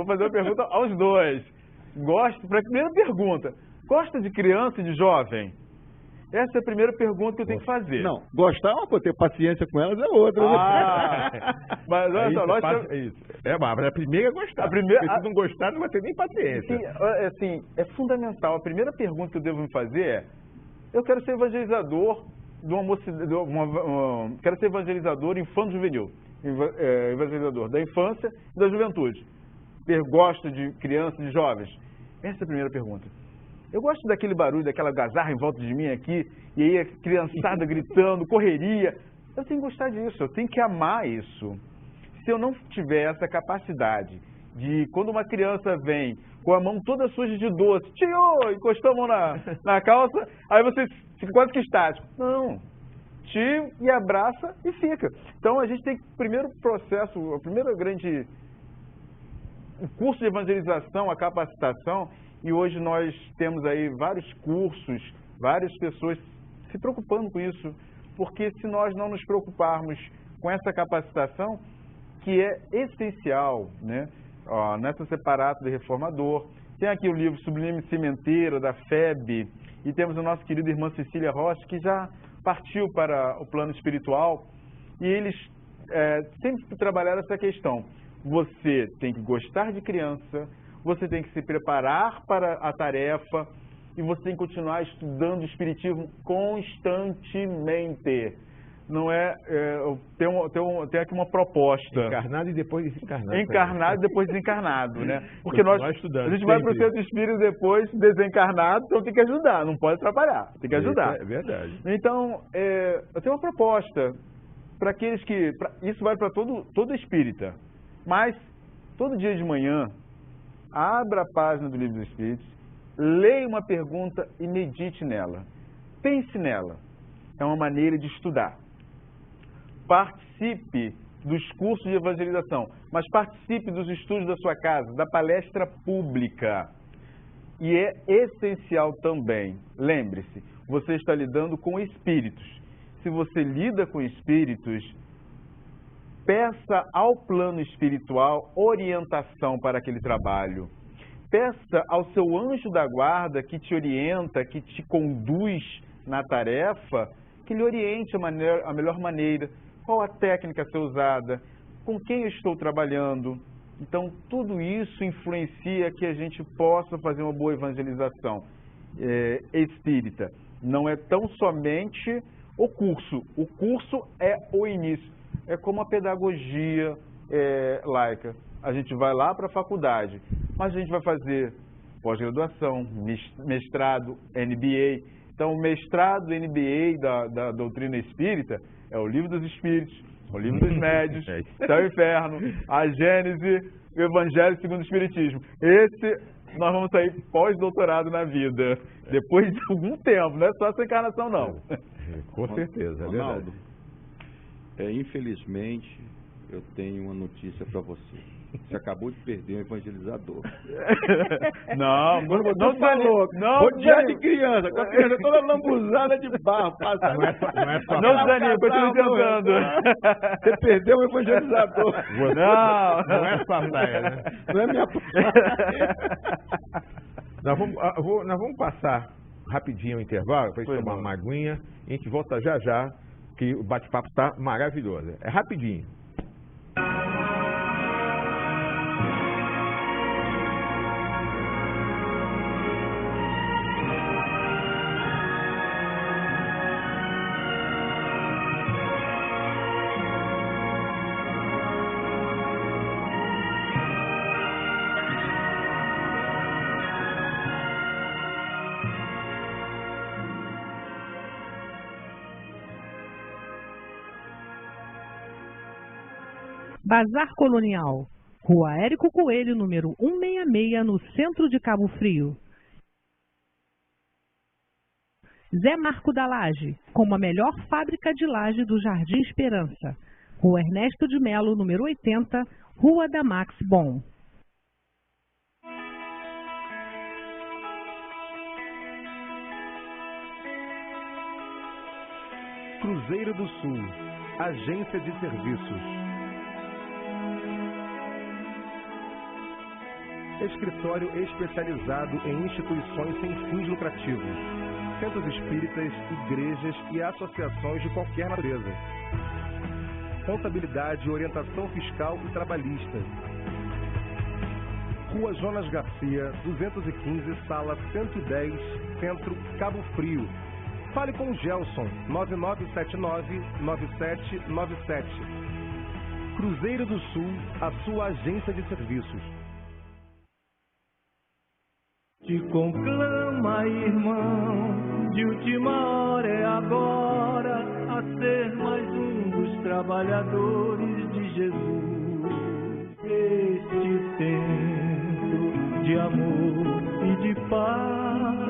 Primeira pergunta, gosta de criança e de jovem? Essa é a primeira pergunta que eu tenho que fazer. Não, gostar é uma coisa, ter paciência com elas é outra. Mas olha só, mas a primeira é gostar. Porque se não gostar, não vai ter nem paciência. Sim, é fundamental. A primeira pergunta que eu devo me fazer é: eu quero ser evangelizador quero ser evangelizador infanto-juvenil, evangelizador da infância e da juventude. Gosto de crianças e de jovens? Essa é a primeira pergunta. Eu gosto daquele barulho, daquela gazarra em volta de mim aqui, e aí a criançada gritando, correria. Eu tenho que gostar disso, eu tenho que amar isso. Se eu não tiver essa capacidade de, quando uma criança vem com a mão toda suja de doce, tio, encostou a mão na calça, aí você fica quase que estático. Não, tio, e abraça e fica. Então a gente tem que, primeiro processo, o curso de evangelização, a capacitação. E hoje nós temos aí vários cursos várias pessoas se preocupando com isso, porque se nós não nos preocuparmos com essa capacitação, que é essencial, né? Nessa Separato de Reformador, tem aqui o livro Sublime Cimenteiro, da FEB, e temos a nossa querida irmã Cecília Rocha, que já partiu para o plano espiritual, e eles sempre trabalharam essa questão. Você tem que gostar de criança, você tem que se preparar para a tarefa, e você tem que continuar estudando o Espiritismo constantemente. Não tem aqui uma proposta. Encarnado e depois desencarnado. Encarnado e depois desencarnado, né? Porque a gente vai para o centro espírita e depois desencarnado, então tem que ajudar, não pode atrapalhar, tem que ajudar. É verdade. Então, eu tenho uma proposta para aqueles que... isso vale para todo espírita, mas todo dia de manhã, abra a página do Livro dos Espíritos, leia uma pergunta e medite nela. Pense nela. É uma maneira de estudar. Participe dos cursos de evangelização, mas participe dos estudos da sua casa, da palestra pública. E é essencial também, lembre-se, você está lidando com espíritos. Se você lida com espíritos, peça ao plano espiritual orientação para aquele trabalho. Peça ao seu anjo da guarda que te orienta, que te conduz na tarefa, que lhe oriente a melhor maneira, qual a técnica a ser usada, com quem eu estou trabalhando. Então, tudo isso influencia que a gente possa fazer uma boa evangelização espírita. Não é tão somente o curso. O curso é o início. É como a pedagogia laica. A gente vai lá para a faculdade, mas a gente vai fazer pós-graduação, mestrado, MBA. Então, o mestrado MBA da doutrina espírita é o Livro dos Espíritos, o Livro dos Médios, Céu e Inferno, a Gênese, o Evangelho segundo o Espiritismo. Esse nós vamos sair pós-doutorado na vida, depois de algum tempo, não é só essa encarnação não. Com certeza, é verdade. Ronaldo, infelizmente, eu tenho uma notícia para você. Você acabou de perder um evangelizador. Não falou. Não, dia de criança, com a criança toda lambuzada de barro. Não desanime, continue tentando. Você perdeu um evangelizador. Não é sua praia, né? Não é minha praia. Nós vamos passar rapidinho o intervalo para a gente tomar uma aguinha e a gente volta já já, que o bate-papo está maravilhoso. É rapidinho. Bazar Colonial, Rua Érico Coelho, número 166, no centro de Cabo Frio. Zé Marco da Laje, como a melhor fábrica de laje do Jardim Esperança. Rua Ernesto de Melo, número 80, Rua da Max Bon. Cruzeiro do Sul, Agência de Serviços. Escritório especializado em instituições sem fins lucrativos, centros espíritas, igrejas e associações de qualquer natureza. Contabilidade, orientação fiscal e trabalhista. Rua Jonas Garcia, 215, sala 110, Centro, Cabo Frio. Fale com o Gelson, 9979-9797. Cruzeiro do Sul, a sua agência de serviços. Te conclama, irmão, de última hora é agora, a ser mais um dos trabalhadores de Jesus. Este tempo de amor e de paz,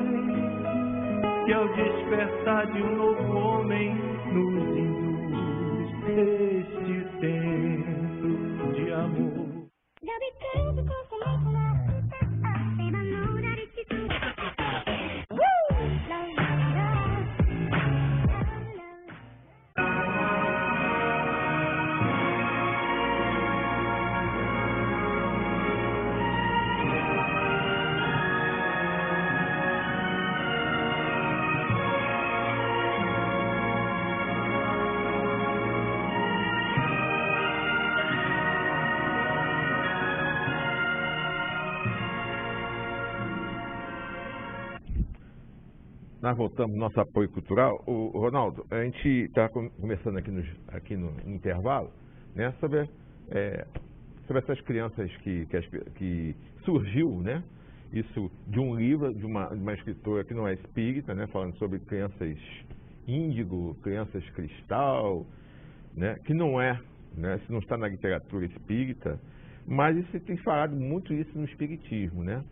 que ao despertar de um novo homem nos induz. Este tempo de amor. nós voltamos ao nosso apoio cultural. O Ronaldo, a gente está conversando aqui no intervalo, né, sobre essas crianças que surgiu, né, isso de um livro de uma escritora que não é espírita, né, falando sobre crianças índigo, crianças cristal, né, que não é, né, isso não está na literatura espírita, mas você tem falado muito isso no espiritismo, né?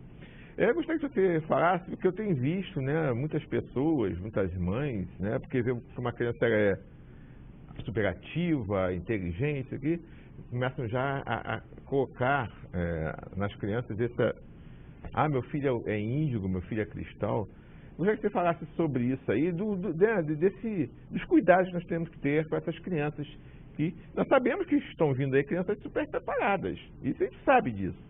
Eu gostaria que você falasse, porque eu tenho visto, né, muitas pessoas, muitas mães, né, porque vê que uma criança é superativa, inteligente, aqui, começam já a colocar nas crianças meu filho é índigo, meu filho é cristal. Eu gostaria que você falasse sobre isso aí, dos cuidados que nós temos que ter com essas crianças, que nós sabemos que estão vindo aí crianças super preparadas, isso a gente sabe disso.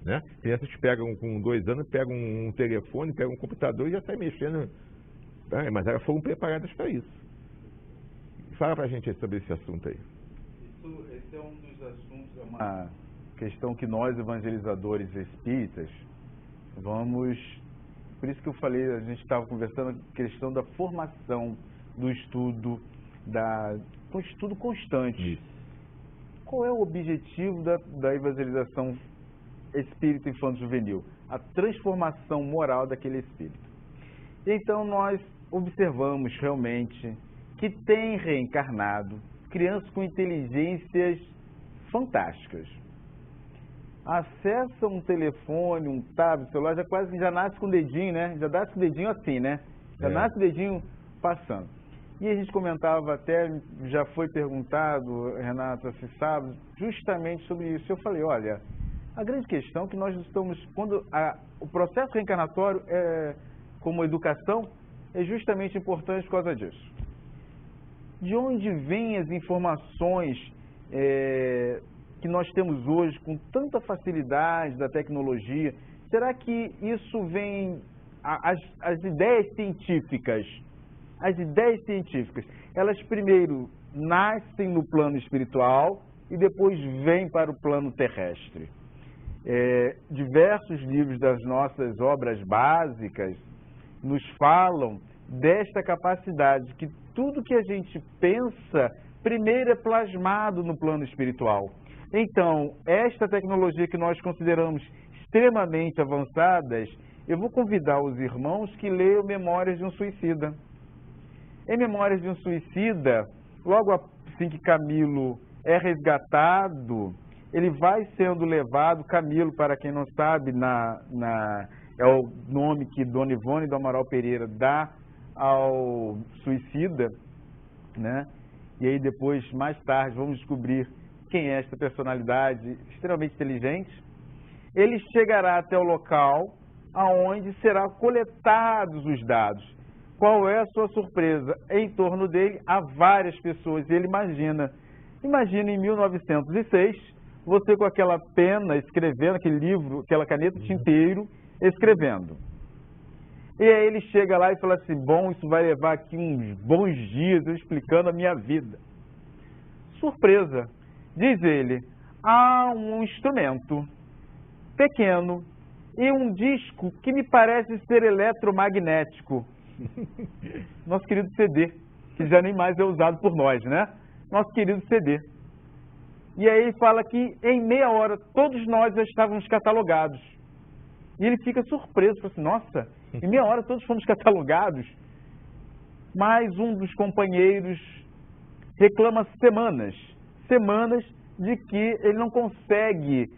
Né? Crianças que pegam com 2 anos, pegam um telefone, pegam um computador e já saem mexendo. Mas elas foram preparadas para isso. Fala para a gente aí sobre esse assunto aí. Esse é um dos assuntos, é uma questão que nós, evangelizadores espíritas, vamos... Por isso que eu falei, a gente estava conversando a questão da formação, do estudo, do estudo constante. Isso. Qual é o objetivo da evangelização espírito infanto juvenil? A transformação moral daquele espírito. Então nós observamos realmente que tem reencarnado crianças com inteligências fantásticas. Acessa um telefone, um tablet, celular, já nasce com o dedinho, né? Já nasce com o dedinho assim, né? Já nasce o dedinho passando. E a gente comentava até, já foi perguntado, Renato, esse sábado, justamente sobre isso. Eu falei, olha, a grande questão é que nós estamos, o processo reencarnatório, como educação, é justamente importante por causa disso. De onde vêm as informações que nós temos hoje com tanta facilidade da tecnologia? Será que isso vem, as ideias científicas, elas primeiro nascem no plano espiritual e depois vêm para o plano terrestre? Diversos livros das nossas obras básicas nos falam desta capacidade, que tudo que a gente pensa, primeiro é plasmado no plano espiritual. Então, esta tecnologia que nós consideramos extremamente avançadas, eu vou convidar os irmãos que leiam Memórias de um Suicida. Em Memórias de um Suicida, logo assim que Camilo é resgatado, ele vai sendo levado, Camilo, para quem não sabe, é o nome que Dona Ivone do Amaral Pereira dá ao suicida, né? E aí depois, mais tarde, vamos descobrir quem é esta personalidade extremamente inteligente. Ele chegará até o local aonde serão coletados os dados. Qual é a sua surpresa? Em torno dele há várias pessoas. E ele imagina em 1906, você com aquela pena escrevendo, aquele livro, aquela caneta tinteiro, escrevendo. E aí ele chega lá e fala assim, bom, isso vai levar aqui uns bons dias eu explicando a minha vida. Surpresa, diz ele, há um instrumento pequeno e um disco que me parece ser eletromagnético. Nosso querido CD, que já nem mais é usado por nós, né? Nosso querido CD. E aí ele fala que em meia hora todos nós já estávamos catalogados. E ele fica surpreso, fala assim, nossa, em meia hora todos fomos catalogados. Mas um dos companheiros reclama semanas de que ele não consegue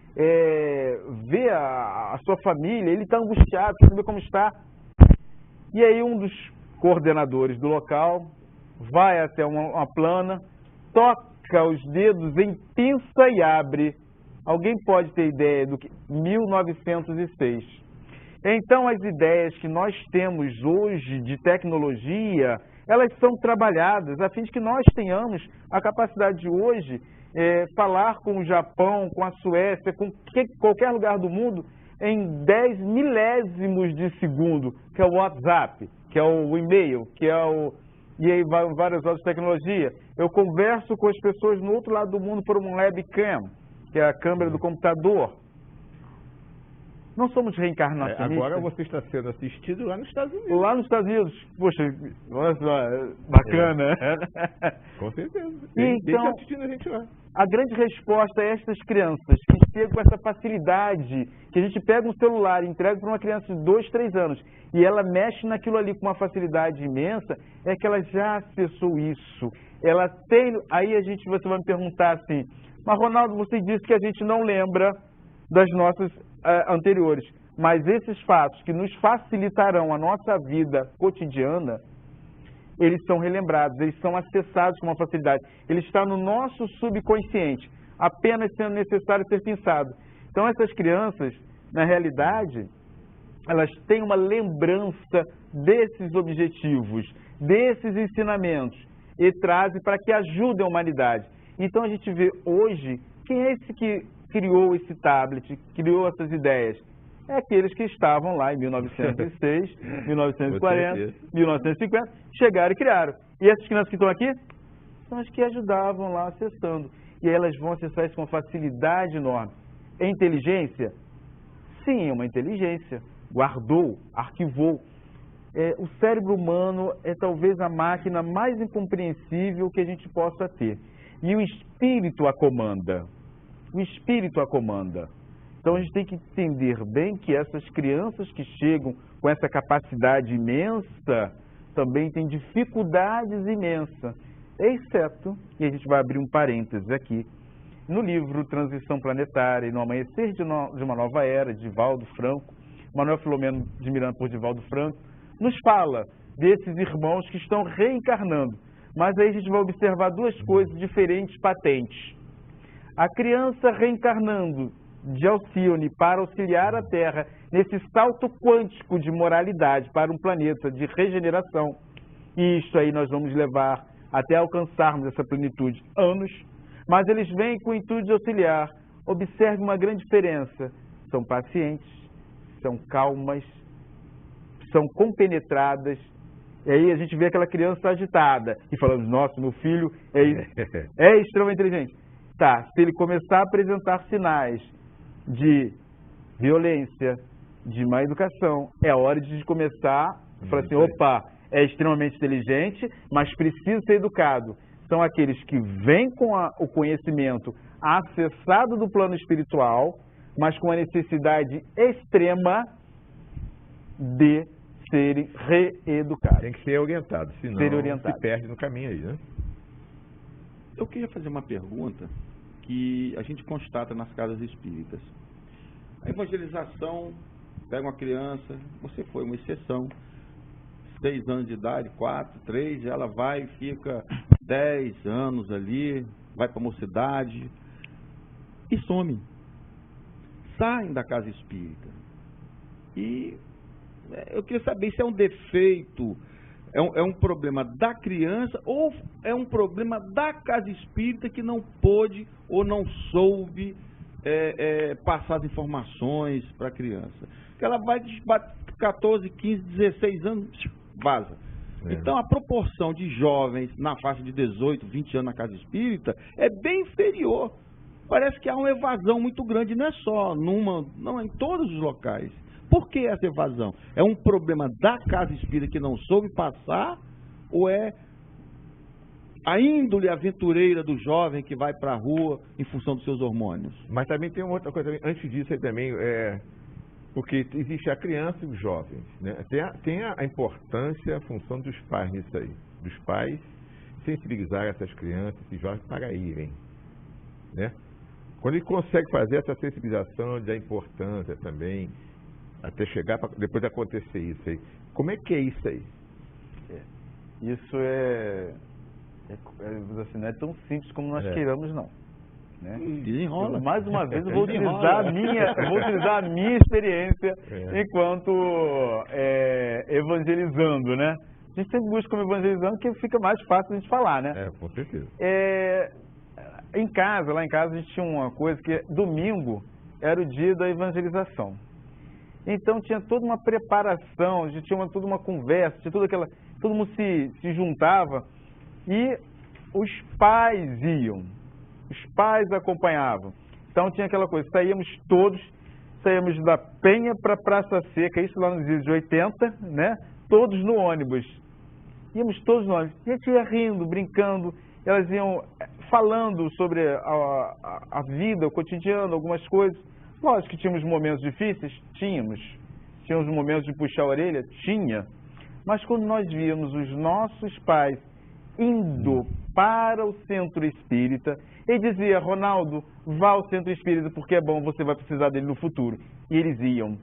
ver a sua família, ele está angustiado, quer saber como está. E aí um dos coordenadores do local vai até uma plana, toca os dedos em pinça e abre. Alguém pode ter ideia do que? 1906. Então as ideias que nós temos hoje de tecnologia, elas são trabalhadas a fim de que nós tenhamos a capacidade de hoje falar com o Japão, com a Suécia, com qualquer lugar do mundo em 10 milésimos de segundo, que é o WhatsApp, que é o e-mail, que é e aí várias outras tecnologias. Eu converso com as pessoas no outro lado do mundo por um webcam, que é a câmera do computador. Não somos reencarnacionistas. Agora você está sendo assistido lá nos Estados Unidos. Lá nos Estados Unidos. Poxa, olha só, bacana. Com certeza. Então, deixa assistindo a gente lá. A grande resposta é estas crianças que chegam com essa facilidade, que a gente pega um celular e entrega para uma criança de 2, 3 anos e ela mexe naquilo ali com uma facilidade imensa, é que ela já acessou isso. Ela tem... Aí você vai me perguntar assim, mas Ronaldo, você disse que a gente não lembra das nossas anteriores, mas esses fatos que nos facilitarão a nossa vida cotidiana, eles são relembrados, eles são acessados com uma facilidade. Ele está no nosso subconsciente, apenas sendo necessário ser pensado. Então essas crianças, na realidade, elas têm uma lembrança desses objetivos, desses ensinamentos, e trazem para que ajudem a humanidade. Então a gente vê hoje, quem é esse que criou esse tablet, criou essas ideias? É aqueles que estavam lá em 1906, 1940, 1950, chegaram e criaram. E essas crianças que estão aqui são as que ajudavam lá acessando. E aí elas vão acessar isso com uma facilidade enorme. É inteligência? Sim, é uma inteligência. Guardou, arquivou. O cérebro humano é talvez a máquina mais incompreensível que a gente possa ter. E o espírito a comanda. O espírito a comanda. Então a gente tem que entender bem que essas crianças que chegam com essa capacidade imensa também têm dificuldades imensas, exceto, e a gente vai abrir um parênteses aqui, no livro Transição Planetária e no Amanhecer de uma Nova Era, de Divaldo Franco, Manuel Filomeno de Miranda por Divaldo Franco, nos fala desses irmãos que estão reencarnando. Mas aí a gente vai observar duas coisas diferentes, patentes. A criança reencarnando de Alcione para auxiliar a Terra nesse salto quântico de moralidade para um planeta de regeneração. E isso aí nós vamos levar até alcançarmos essa plenitude anos, mas eles vêm com o intuito de auxiliar. Observe uma grande diferença. São pacientes, são calmas, são compenetradas. E aí a gente vê aquela criança agitada e falamos, nossa, meu filho é extremamente inteligente. Tá, se ele começar a apresentar sinais de violência, de má educação, é hora de começar a falar assim, opa, é extremamente inteligente, mas precisa ser educado. São aqueles que vêm com o conhecimento acessado do plano espiritual, mas com a necessidade extrema de serem reeducados. Tem que ser orientado, senão se perde no caminho aí, né? Eu queria fazer uma pergunta que a gente constata nas casas espíritas. A evangelização, pega uma criança, você foi uma exceção, 6 anos de idade, 4, 3, ela vai e fica 10 anos ali, vai para a mocidade e some. Saem da casa espírita. E eu queria saber se é um defeito, é um problema da criança ou é um problema da casa espírita que não pôde ou não soube passar as informações para a criança. Porque ela vai de 14, 15, 16 anos, vaza. Então a proporção de jovens na faixa de 18, 20 anos na casa espírita é bem inferior. Parece que há uma evasão muito grande, não é só não é em todos os locais. Por que essa evasão? É um problema da casa espírita que não soube passar ou é a índole aventureira do jovem que vai para a rua em função dos seus hormônios? Mas também tem uma outra coisa, antes disso aí também, porque existe a criança e os jovens, né? Tem a importância, a função dos pais nisso aí. Dos pais sensibilizar essas crianças e jovens para irem, né? Quando ele consegue fazer essa sensibilização da importância também, até chegar para depois acontecer isso aí. Como é que é isso aí? Isso assim, não é tão simples como nós queiramos, não. Né? Desenrola. Mais uma vez, eu vou utilizar a minha experiência enquanto evangelizando, né? A gente sempre busca como evangelizando, que fica mais fácil a gente falar, né? Com certeza. Lá em casa, a gente tinha uma coisa que domingo era o dia da evangelização. Então tinha toda uma preparação, a gente tinha toda uma conversa, tinha todo mundo se juntava e os pais iam, os pais acompanhavam. Então tinha aquela coisa, saíamos todos, saímos da Penha para Praça Seca, isso lá nos anos 80, né? Todos no ônibus. Íamos todos no ônibus. A gente ia rindo, brincando, elas iam falando sobre a vida, o cotidiano, algumas coisas. Lógico que tínhamos momentos difíceis? Tínhamos. Tínhamos momentos de puxar a orelha? Tinha. Mas quando nós víamos os nossos pais indo para o centro espírita, ele dizia: Ronaldo, vá ao centro espírita porque é bom, você vai precisar dele no futuro. E eles iam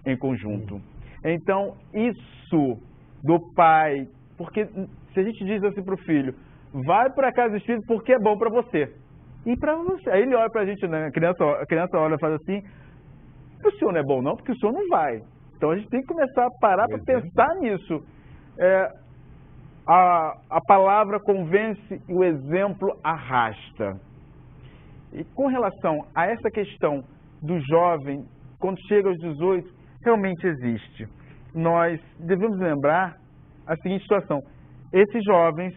em conjunto. Então, isso do pai, porque se a gente diz assim para o filho, vai para a casa espírita porque é bom para você. E para você. Aí ele olha para a gente, né? A criança olha e fala assim: o senhor não é bom não, porque o senhor não vai. Então a gente tem que começar a parar para pensar nisso. A palavra convence e o exemplo arrasta. E com relação a essa questão do jovem, quando chega aos 18, realmente existe. Nós devemos lembrar a seguinte situação: esses jovens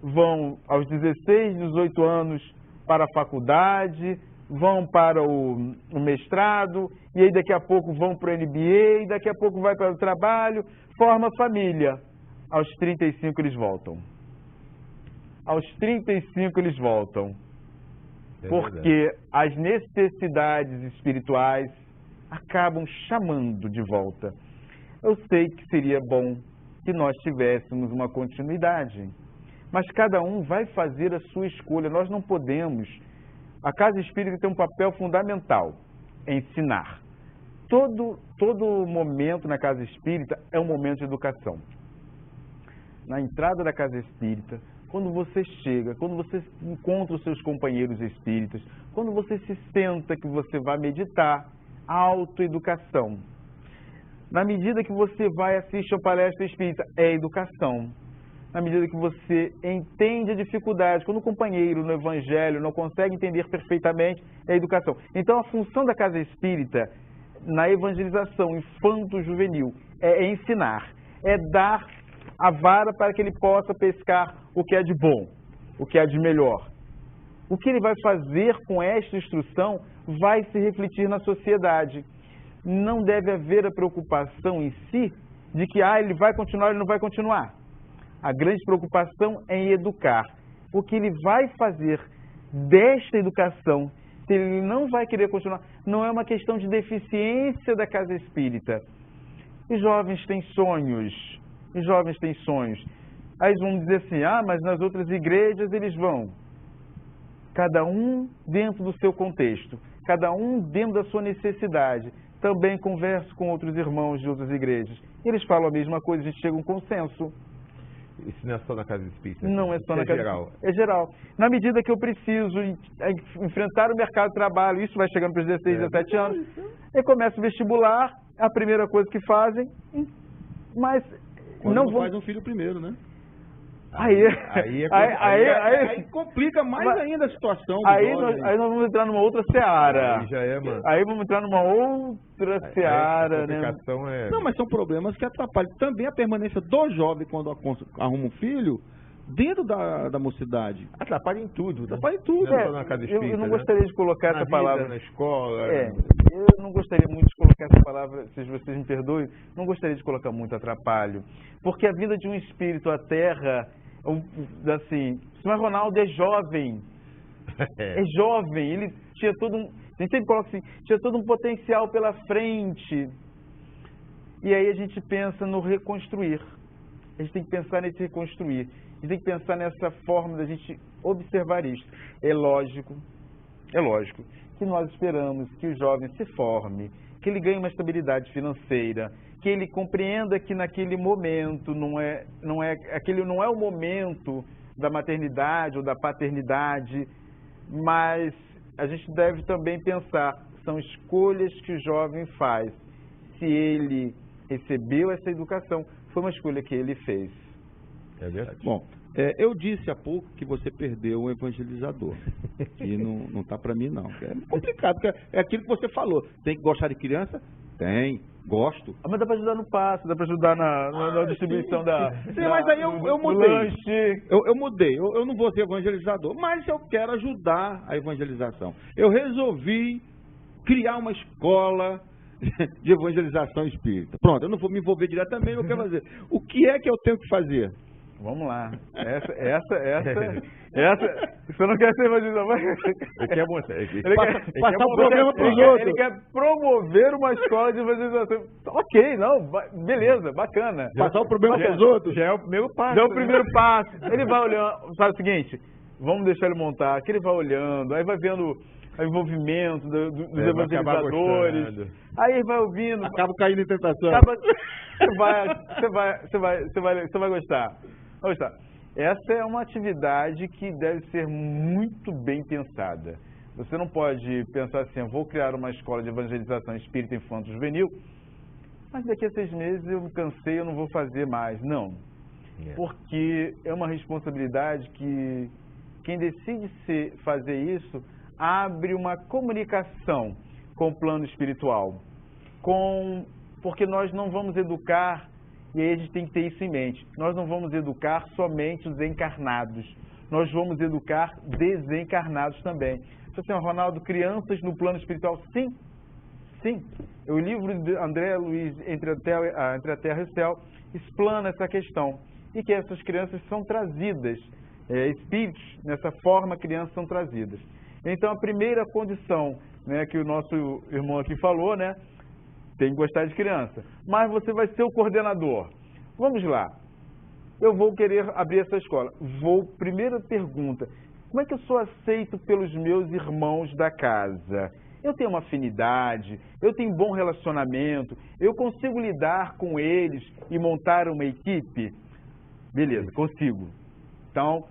vão aos 16, 18 anos para a faculdade, vão para o mestrado, e aí daqui a pouco vão para o MBA, e daqui a pouco vai para o trabalho, forma família. Aos 35 eles voltam. Aos 35 eles voltam. Porque as necessidades espirituais acabam chamando de volta. Eu sei que seria bom que nós tivéssemos uma continuidade, mas cada um vai fazer a sua escolha. Nós não podemos. A Casa Espírita tem um papel fundamental: ensinar. Todo momento na Casa Espírita é um momento de educação. Na entrada da Casa Espírita, quando você chega, quando você encontra os seus companheiros espíritas, quando você se senta que você vai meditar, autoeducação. Na medida que você vai assistir a palestra espírita, é educação. Na medida que você entende a dificuldade, quando o companheiro no Evangelho não consegue entender perfeitamente, é educação. Então, a função da Casa Espírita, na evangelização infanto-juvenil, é ensinar, é dar a vara para que ele possa pescar o que é de bom, o que é de melhor. O que ele vai fazer com esta instrução vai se refletir na sociedade. Não deve haver a preocupação em si de que ele vai continuar, ele não vai continuar. A grande preocupação é em educar. O que ele vai fazer desta educação, se ele não vai querer continuar, não é uma questão de deficiência da Casa Espírita. Os jovens têm sonhos. Os jovens têm sonhos. Aí eles vão dizer assim: mas nas outras igrejas eles vão. Cada um dentro do seu contexto, cada um dentro da sua necessidade. Também converso com outros irmãos de outras igrejas. Eles falam a mesma coisa, a gente chega a um consenso. Isso não é só na Casa Espírita? Não é só na Casa geral. Espírita. É geral. Na medida que eu preciso enfrentar o mercado de trabalho, isso vai chegando para os 16, 17 anos, eu começo o vestibular, a primeira coisa que fazem, mas quando não vou... faz um filho primeiro, né? Aí complica mais ainda a situação. Aí nós vamos entrar numa outra seara. Aí já é, mano. Aí vamos entrar numa outra seara, né? Não, mas são problemas que atrapalham também a permanência do jovem quando arruma um filho dentro da mocidade. Atrapalha em tudo. Atrapalha em tudo. Não é só na Casa Espírita, eu não gostaria de colocar essa palavra na escola. Eu não gostaria muito de colocar essa palavra, se vocês me perdoem, não gostaria de colocar muito atrapalho. Porque a vinda de um espírito à Terra, assim, o senhor Ronaldo é jovem. É jovem, ele tinha todo um... A gente sempre coloca assim, tinha todo um potencial pela frente. E aí a gente pensa no reconstruir. A gente tem que pensar nesse reconstruir. A gente tem que pensar nessa forma da gente observar isso. É lógico que nós esperamos que o jovem se forme, que ele ganhe uma estabilidade financeira, que ele compreenda que naquele momento aquele não é o momento da maternidade ou da paternidade, mas a gente deve também pensar, são escolhas que o jovem faz. Se ele recebeu essa educação, foi uma escolha que ele fez. É verdade. Bom, eu disse há pouco que você perdeu um evangelizador. E não tá para mim, não. É complicado, porque é aquilo que você falou. Tem que gostar de criança? Tem. Gosto. Mas dá para ajudar no passo, dá para ajudar na distribuição Sim, mas aí eu mudei. Lanche. Eu mudei. Eu não vou ser evangelizador, mas eu quero ajudar a evangelização. Eu resolvi criar uma escola de evangelização espírita. Pronto, eu não vou me envolver diretamente, eu quero fazer. O que é que eu tenho que fazer? Vamos lá. Você não quer ser evangelizador? Ele quer mostrar. Passar o problema para os outros. Ele quer promover uma escola de evangelização. Ok, não, beleza, bacana. Passar o problema para os outros. Já é o primeiro passo. Já é o primeiro passo. Ele vai olhando, sabe o seguinte? Vamos deixar ele montar, que ele vai olhando, aí vai vendo o envolvimento dos evangelizadores. Aí ele vai ouvindo. Acaba caindo em tentação. Você vai gostar. Vai gostar. Essa é uma atividade que deve ser muito bem pensada. Você não pode pensar assim, vou criar uma escola de evangelização espírita infanto juvenil, mas daqui a 6 meses eu me cansei, eu não vou fazer mais. Não. Porque é uma responsabilidade que quem decide fazer isso abre uma comunicação com o plano espiritual. Porque nós não vamos educar, e aí a gente tem que ter isso em mente, nós não vamos educar somente os encarnados, nós vamos educar desencarnados também. Assim, Ronaldo, crianças no plano espiritual, sim, sim. O livro de André Luiz, Entre a Terra e o Céu, explana essa questão, e que essas crianças são trazidas, espíritos, nessa forma, crianças são trazidas. Então, a primeira condição, né, que o nosso irmão aqui falou, né, tem que gostar de criança. Mas você vai ser o coordenador. Vamos lá. Eu vou querer abrir essa escola. Primeira pergunta. Como é que eu sou aceito pelos meus irmãos da casa? Eu tenho uma afinidade, eu tenho um bom relacionamento, eu consigo lidar com eles e montar uma equipe? Beleza, consigo. Então,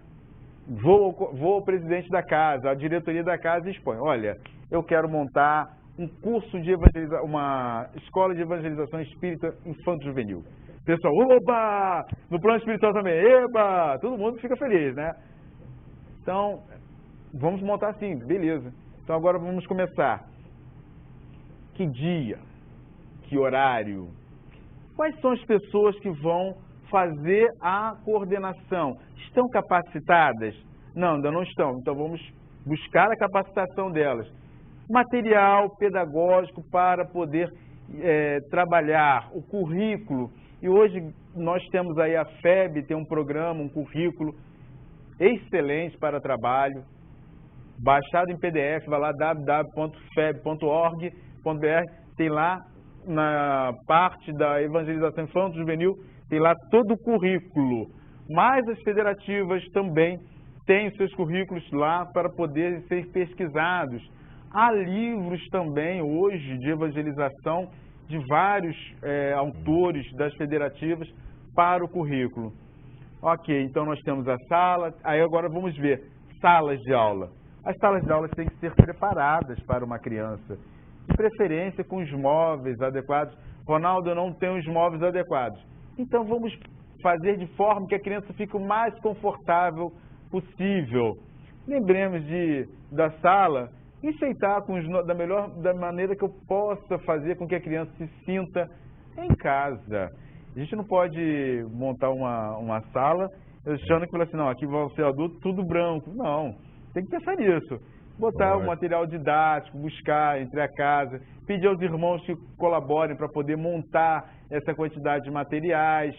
vou ao presidente da casa, à diretoria da casa e expõe. Olha, eu quero montar um curso de uma escola de evangelização espírita infanto-juvenil. Pessoal, oba! No plano espiritual também, eba! Todo mundo fica feliz, né? Então, vamos montar assim, beleza. Então agora vamos começar. Que dia? Que horário? Quais são as pessoas que vão fazer a coordenação? Estão capacitadas? Não, ainda não estão. Então vamos buscar a capacitação delas. Material pedagógico para poder trabalhar, o currículo. E hoje nós temos aí a FEB, tem um programa, um currículo excelente para trabalho, baixado em PDF, vai lá www.feb.org.br, tem lá na parte da evangelização infanto-juvenil, tem lá todo o currículo. Mas as federativas também têm seus currículos lá para poderem ser pesquisados. Há livros também hoje de evangelização de vários autores das federativas para o currículo. Ok, então nós temos a sala, aí agora vamos ver salas de aula. As salas de aula têm que ser preparadas para uma criança, de preferência com os móveis adequados. Ronaldo, eu não tenho os móveis adequados. Então vamos fazer de forma que a criança fique o mais confortável possível. Lembremos da sala, enfeitar da maneira que eu possa fazer com que a criança se sinta em casa. A gente não pode montar uma sala achando que assim, não, aqui vai ser adulto tudo branco. Não, tem que pensar nisso. Botar o material didático, buscar entre a casa, pedir aos irmãos que colaborem para poder montar essa quantidade de materiais.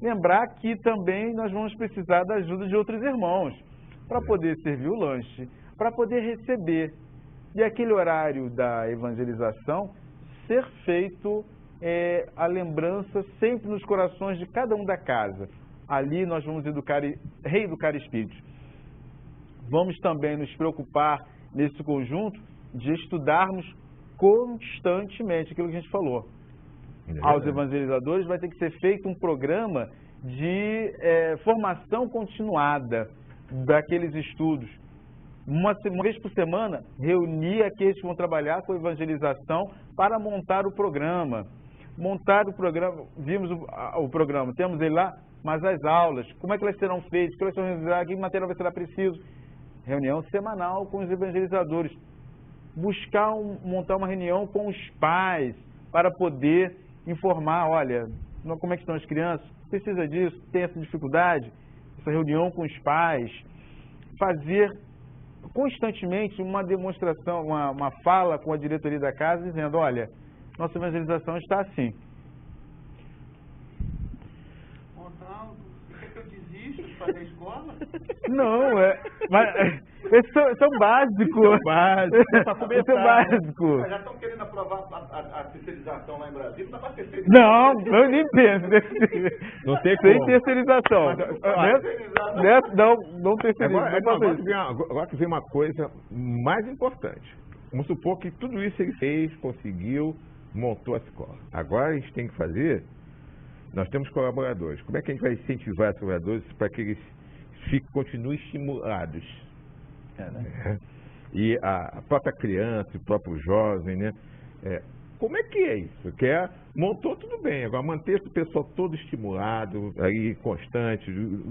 Lembrar que também nós vamos precisar da ajuda de outros irmãos para poder servir o lanche, para poder receber. E aquele horário da evangelização ser feito a lembrança sempre nos corações de cada um da casa. Ali nós vamos reeducar espíritos. Vamos também nos preocupar nesse conjunto de estudarmos constantemente aquilo que a gente falou. Aos evangelizadores vai ter que ser feito um programa de formação continuada daqueles estudos. Uma vez por semana, reunir aqueles que vão trabalhar com evangelização para montar o programa. Montar o programa, vimos o programa, temos ele lá, mas as aulas, como é que elas serão feitas, que elas serão realizadas, que material vai ser preciso. Reunião semanal com os evangelizadores. Montar uma reunião com os pais para poder informar, olha, como é que estão as crianças, precisa disso, tem essa dificuldade, essa reunião com os pais, fazer constantemente uma demonstração, uma fala com a diretoria da casa, dizendo, olha, nossa evangelização está assim. Fazer escola? Não, mas esse é o básico. Esse é o básico. Já estão querendo aprovar a terceirização lá em Brasília, não dá para terceirizar. Não, eu nem penso. Não tem Sem como. terceirização. Não terceirização. Agora que vem uma coisa mais importante. Vamos supor que tudo isso ele fez, conseguiu, montou a escola. Agora a gente tem que fazer... Nós temos colaboradores. Como é que a gente vai incentivar os colaboradores para que eles continuem estimulados? E a própria criança, o próprio jovem, né? Como é que é isso? Porque montou tudo bem, agora manter o pessoal todo estimulado, aí constante,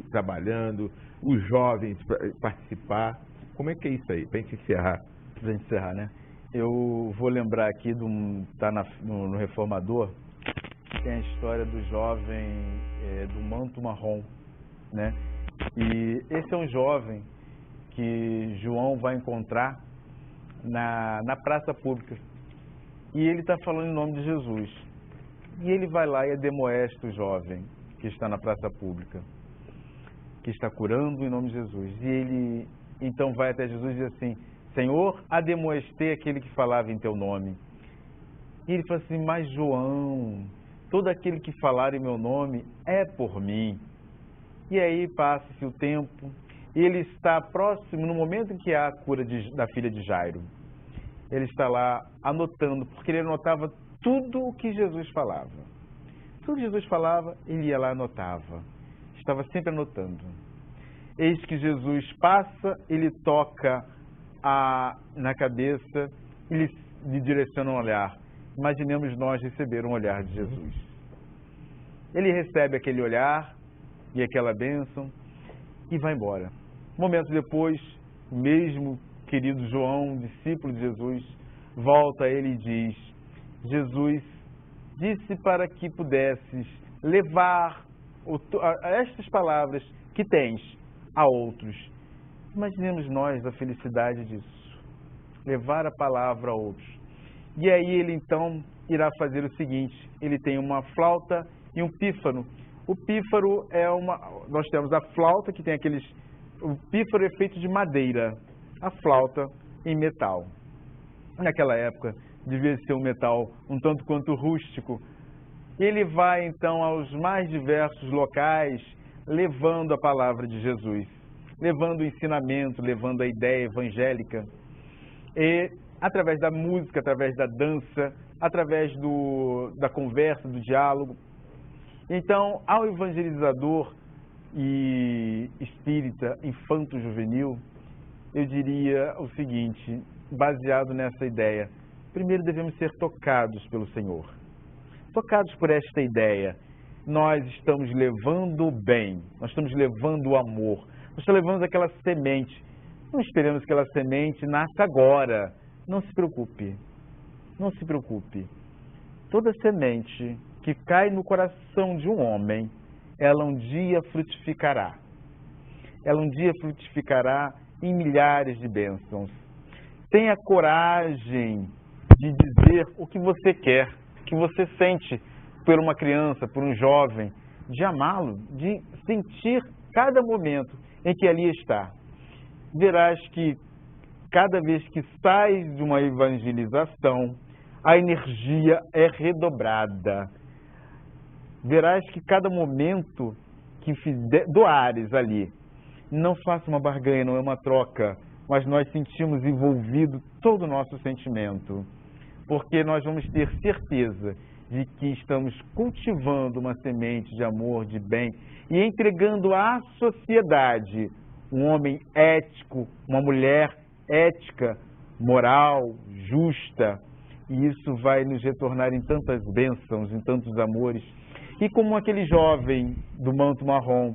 trabalhando, os jovens participar. Como é que é isso aí? Para a gente encerrar. Para a gente encerrar, né? Eu vou lembrar aqui, tá no Reformador, tem a história do jovem do manto marrom, né? E esse é um jovem que João vai encontrar na praça pública. E ele está falando em nome de Jesus. E ele vai lá e admoesta o jovem que está na praça pública, que está curando em nome de Jesus. E ele então vai até Jesus e diz assim, Senhor, admoestei aquele que falava em teu nome. E ele fala assim, mas João, todo aquele que falar em meu nome é por mim. E aí passa-se o tempo, e ele está próximo, no momento em que há a cura da filha de Jairo. Ele está lá anotando, porque ele anotava tudo o que Jesus falava. Tudo que Jesus falava, ele ia lá e anotava. Estava sempre anotando. Eis que Jesus passa, ele toca na cabeça, ele lhe direciona um olhar. Imaginemos nós receber um olhar de Jesus. Ele recebe aquele olhar e aquela bênção e vai embora. Momentos depois, o mesmo querido João, discípulo de Jesus, volta a ele e diz, Jesus disse para que pudesses levar estas palavras que tens a outros. Imaginemos nós a felicidade disso, levar a palavra a outros. E aí ele então irá fazer o seguinte, ele tem uma flauta e um pífano. O pífaro nós temos a flauta que tem o pífaro é feito de madeira, a flauta em metal. Naquela época devia ser um metal um tanto quanto rústico. Ele vai então aos mais diversos locais levando a palavra de Jesus, levando o ensinamento, levando a ideia evangélica. E através da música, através da dança, através da conversa, do diálogo. Então, ao evangelizador e espírita infanto-juvenil, eu diria o seguinte, baseado nessa ideia. Primeiro devemos ser tocados pelo Senhor. Tocados por esta ideia. Nós estamos levando o bem, nós estamos levando o amor, nós estamos levando aquela semente. Não esperamos que aquela semente nasça agora. Não se preocupe, não se preocupe. Toda semente que cai no coração de um homem, ela um dia frutificará. Ela um dia frutificará em milhares de bênçãos. Tenha coragem de dizer o que você quer, o que você sente por uma criança, por um jovem, de amá-lo, de sentir cada momento em que ali está. Verás que cada vez que sais de uma evangelização, a energia é redobrada. Verás que cada momento que doares ali, não faça uma barganha, não é uma troca, mas nós sentimos envolvido todo o nosso sentimento, porque nós vamos ter certeza de que estamos cultivando uma semente de amor, de bem, e entregando à sociedade um homem ético, uma mulher ética, moral, justa, e isso vai nos retornar em tantas bênçãos, em tantos amores. E como aquele jovem do manto marrom,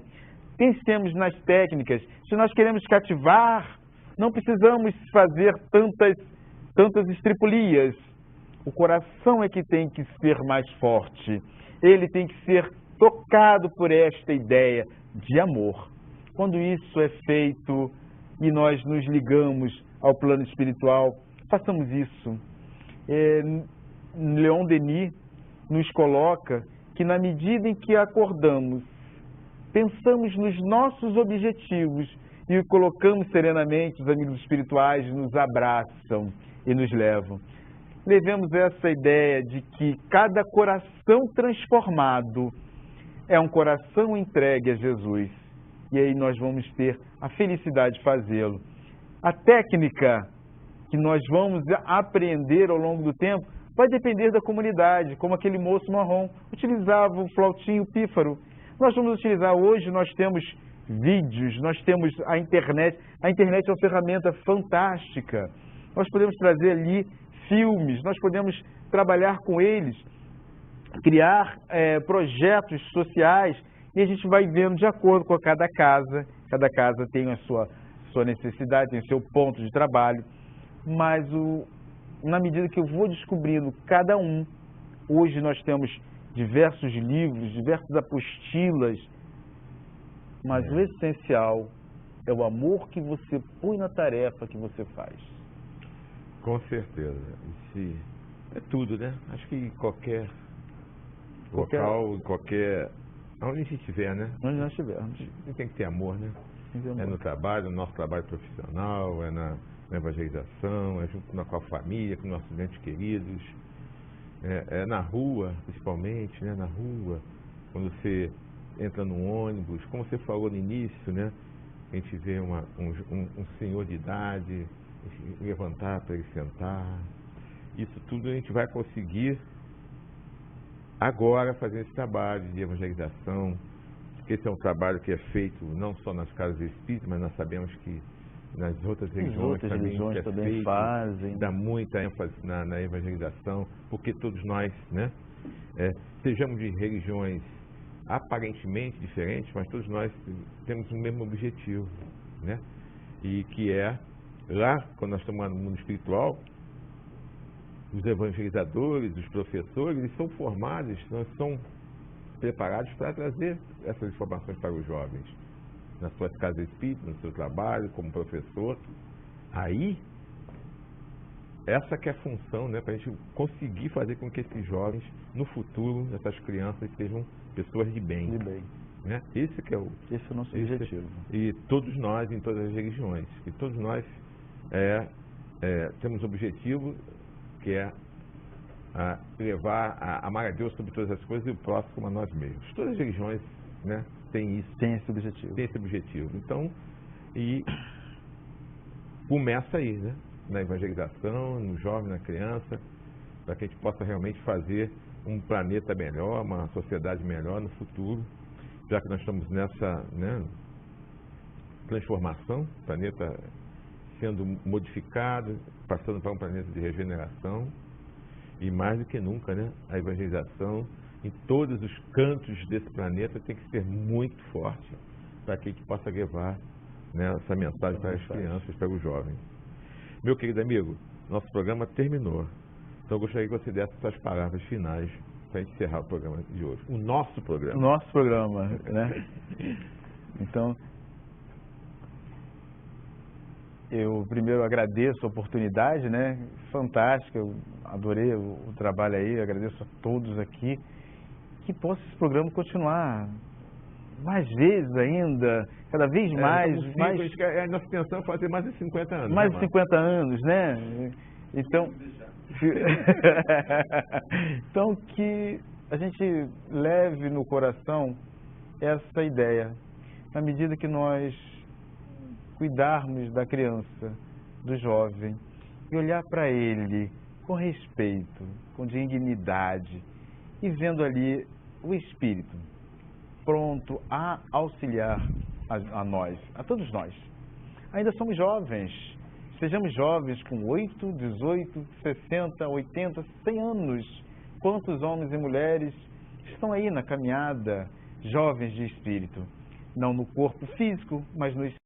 pensemos nas técnicas. Se nós queremos cativar, não precisamos fazer tantas estripulias. O coração é que tem que ser mais forte. Ele tem que ser tocado por esta ideia de amor. Quando isso é feito, e nós nos ligamos ao plano espiritual. Façamos isso. Leon Denis nos coloca que na medida em que acordamos, pensamos nos nossos objetivos e colocamos serenamente, os amigos espirituais nos abraçam e nos levam. Levemos essa ideia de que cada coração transformado é um coração entregue a Jesus. E aí nós vamos ter a felicidade de fazê-lo. A técnica que nós vamos aprender ao longo do tempo vai depender da comunidade, como aquele moço marrom utilizava o flautinho pífaro. Nós vamos utilizar hoje, nós temos vídeos, nós temos a internet. A internet é uma ferramenta fantástica. Nós podemos trazer ali filmes, nós podemos trabalhar com eles, criar projetos sociais, e a gente vai vendo de acordo com cada casa tem a sua necessidade, tem o seu ponto de trabalho, mas na medida que eu vou descobrindo cada um, hoje nós temos diversos livros, diversas apostilas, mas o essencial é o amor que você põe na tarefa que você faz. Com certeza. É tudo, né? Acho que em qualquer local, onde a gente estiver, né? Onde nós estivermos. Tem que ter amor, né? É no trabalho, no nosso trabalho profissional, é na evangelização, é junto com a família, com nossos entes queridos, é na rua, principalmente, né? Na rua, quando você entra num ônibus, como você falou no início, né? A gente vê um senhor de idade, levantar para ele sentar. Isso tudo a gente vai conseguir agora fazer esse trabalho de evangelização. Esse é um trabalho que é feito não só nas casas espíritas, mas nós sabemos que nas outras religiões também fazem. Dá muita ênfase na evangelização, porque todos nós, né, sejamos de religiões aparentemente diferentes, mas todos nós temos o mesmo objetivo, né? E que é, lá, quando nós estamos no mundo espiritual, os evangelizadores, os professores, eles são formados, são preparados para trazer essas informações para os jovens, nas suas casas espíritas, no seu trabalho, como professor. Aí, essa que é a função, né, para a gente conseguir fazer com que esses jovens, no futuro, essas crianças, sejam pessoas de bem. Né? Esse é o nosso objetivo. E todos nós, em todas as religiões, e todos nós temos um objetivo que é levar a amar a Deus sobre todas as coisas e o próximo como a nós mesmos. Todas as religiões, né, têm isso. Tem esse objetivo. Tem esse objetivo. Então, e começa aí, né? Na evangelização, no jovem, na criança, para que a gente possa realmente fazer um planeta melhor, uma sociedade melhor no futuro, já que nós estamos nessa, né, transformação, o planeta sendo modificado, passando para um planeta de regeneração, e mais do que nunca, né, a evangelização em todos os cantos desse planeta tem que ser muito forte para que a gente possa levar, né, essa mensagem para as crianças, para os jovens. Meu querido amigo, nosso programa terminou. Então eu gostaria que você desse suas palavras finais para encerrar o programa de hoje. O nosso programa. O nosso programa, né? Então, eu primeiro agradeço a oportunidade, né? Fantástica, eu adorei o trabalho aí, agradeço a todos aqui. Que possa esse programa continuar mais vezes ainda, cada vez mais. A nossa intenção é fazer mais de 50 anos. Mais de 50 anos, né? Então, então que a gente leve no coração essa ideia, na medida que nós cuidarmos da criança, do jovem, e olhar para ele com respeito, com dignidade, e vendo ali o Espírito pronto a auxiliar a nós, a todos nós. Ainda somos jovens, sejamos jovens com 8, 18, 60, 80, 100 anos. Quantos homens e mulheres estão aí na caminhada, jovens de espírito? Não no corpo físico, mas no espírito.